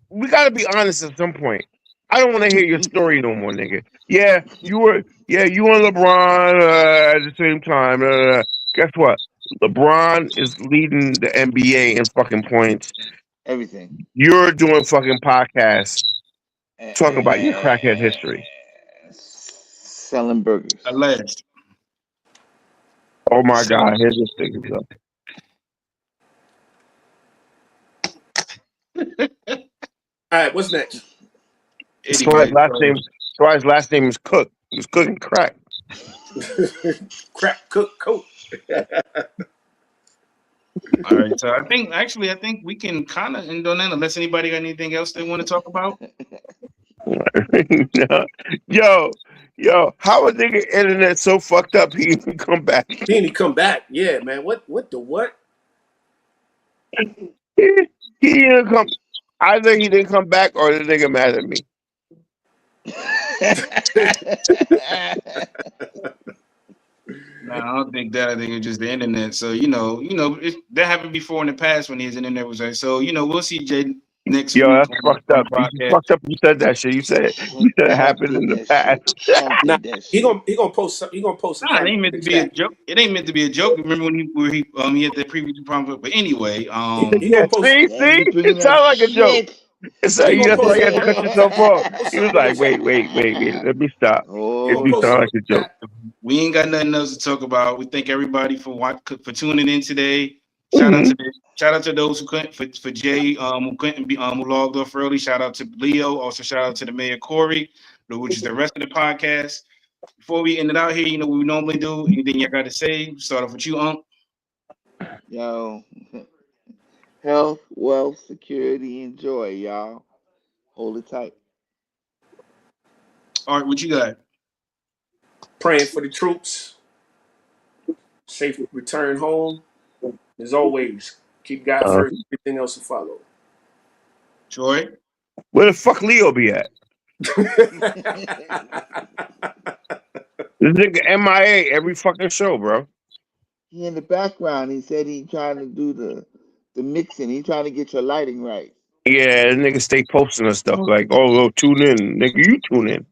Speaker 2: We gotta be honest at some point. I don't want to hear your story no more, nigga. Yeah, you and LeBron at the same time. Guess what? LeBron is leading the NBA in fucking points.
Speaker 5: Everything.
Speaker 2: You're doing fucking podcasts talking about your crackhead history.
Speaker 5: Selling burgers.
Speaker 4: Alleged.
Speaker 2: Oh my God, here's this thing.
Speaker 3: All right, what's next?
Speaker 2: Swag's last name is Cook. He was cooking crack.
Speaker 3: Crack cook coat.
Speaker 4: All right, so I think we can kind of end on that unless anybody got anything else they want to talk about. Yo, how a nigga internet so fucked up he didn't come back?
Speaker 3: He didn't come back. Yeah, man. What the what?
Speaker 2: He didn't come. Either he didn't come back or the nigga mad at me.
Speaker 4: Nah, I don't think that. I think it's just the internet. So that happened before in the past when his internet was right. So we'll see Jay next week.
Speaker 2: Yo, that's fucked up. You fucked up. You said that shit. You said it happened in the past.
Speaker 3: Nah, he gonna post. He gonna post.
Speaker 4: Nah, it ain't meant to be a joke. It ain't meant to be a joke. Remember when he had that previous problem? But anyway,
Speaker 3: he gonna post.
Speaker 2: See, it sounds like a joke. It's like you had to cut yourself off. He was like, wait. Let me stop. It do sound like a joke.
Speaker 4: We ain't got nothing else to talk about. We thank everybody for tuning in today. Shout out to those who couldn't for Jay who couldn't be who logged off early. Shout out to Leo. Also shout out to the Mayor Corey, which is the rest of the podcast. Before we end it out here, what we normally do. Anything you got to say? Start off with you, Unc.
Speaker 5: Yo, health, wealth, security, and joy, y'all. Hold it tight.
Speaker 4: All right, what you got?
Speaker 3: Praying for the troops. Safe return home. As always, keep God first. Everything else will follow.
Speaker 4: Troy?
Speaker 2: Where the fuck Leo be at? This nigga MIA every fucking show, bro.
Speaker 5: He in the background. He said he trying to do the mixing. He trying to get your lighting right.
Speaker 2: Yeah, this nigga stay posting us stuff like, oh, tune in. Nigga, you tune in.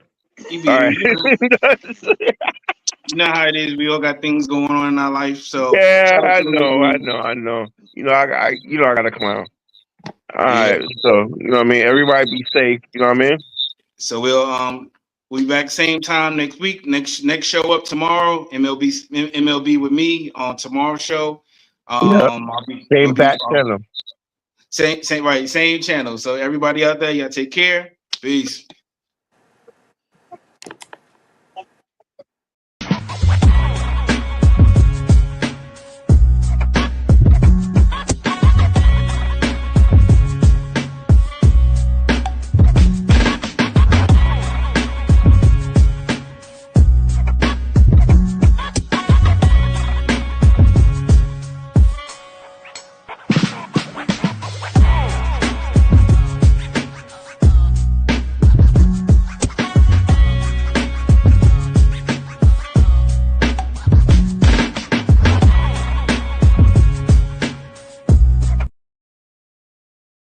Speaker 2: All right.
Speaker 4: You know how it is. We all got things going on in our life. So
Speaker 2: yeah, I know. I got a clown. All right. So, you know what I mean? Everybody be safe. You know what I mean?
Speaker 4: So we'll be back same time next week. Next show up tomorrow. MLB with me on tomorrow's show.
Speaker 2: Same channel.
Speaker 4: Same channel. So everybody out there, y'all take care. Peace.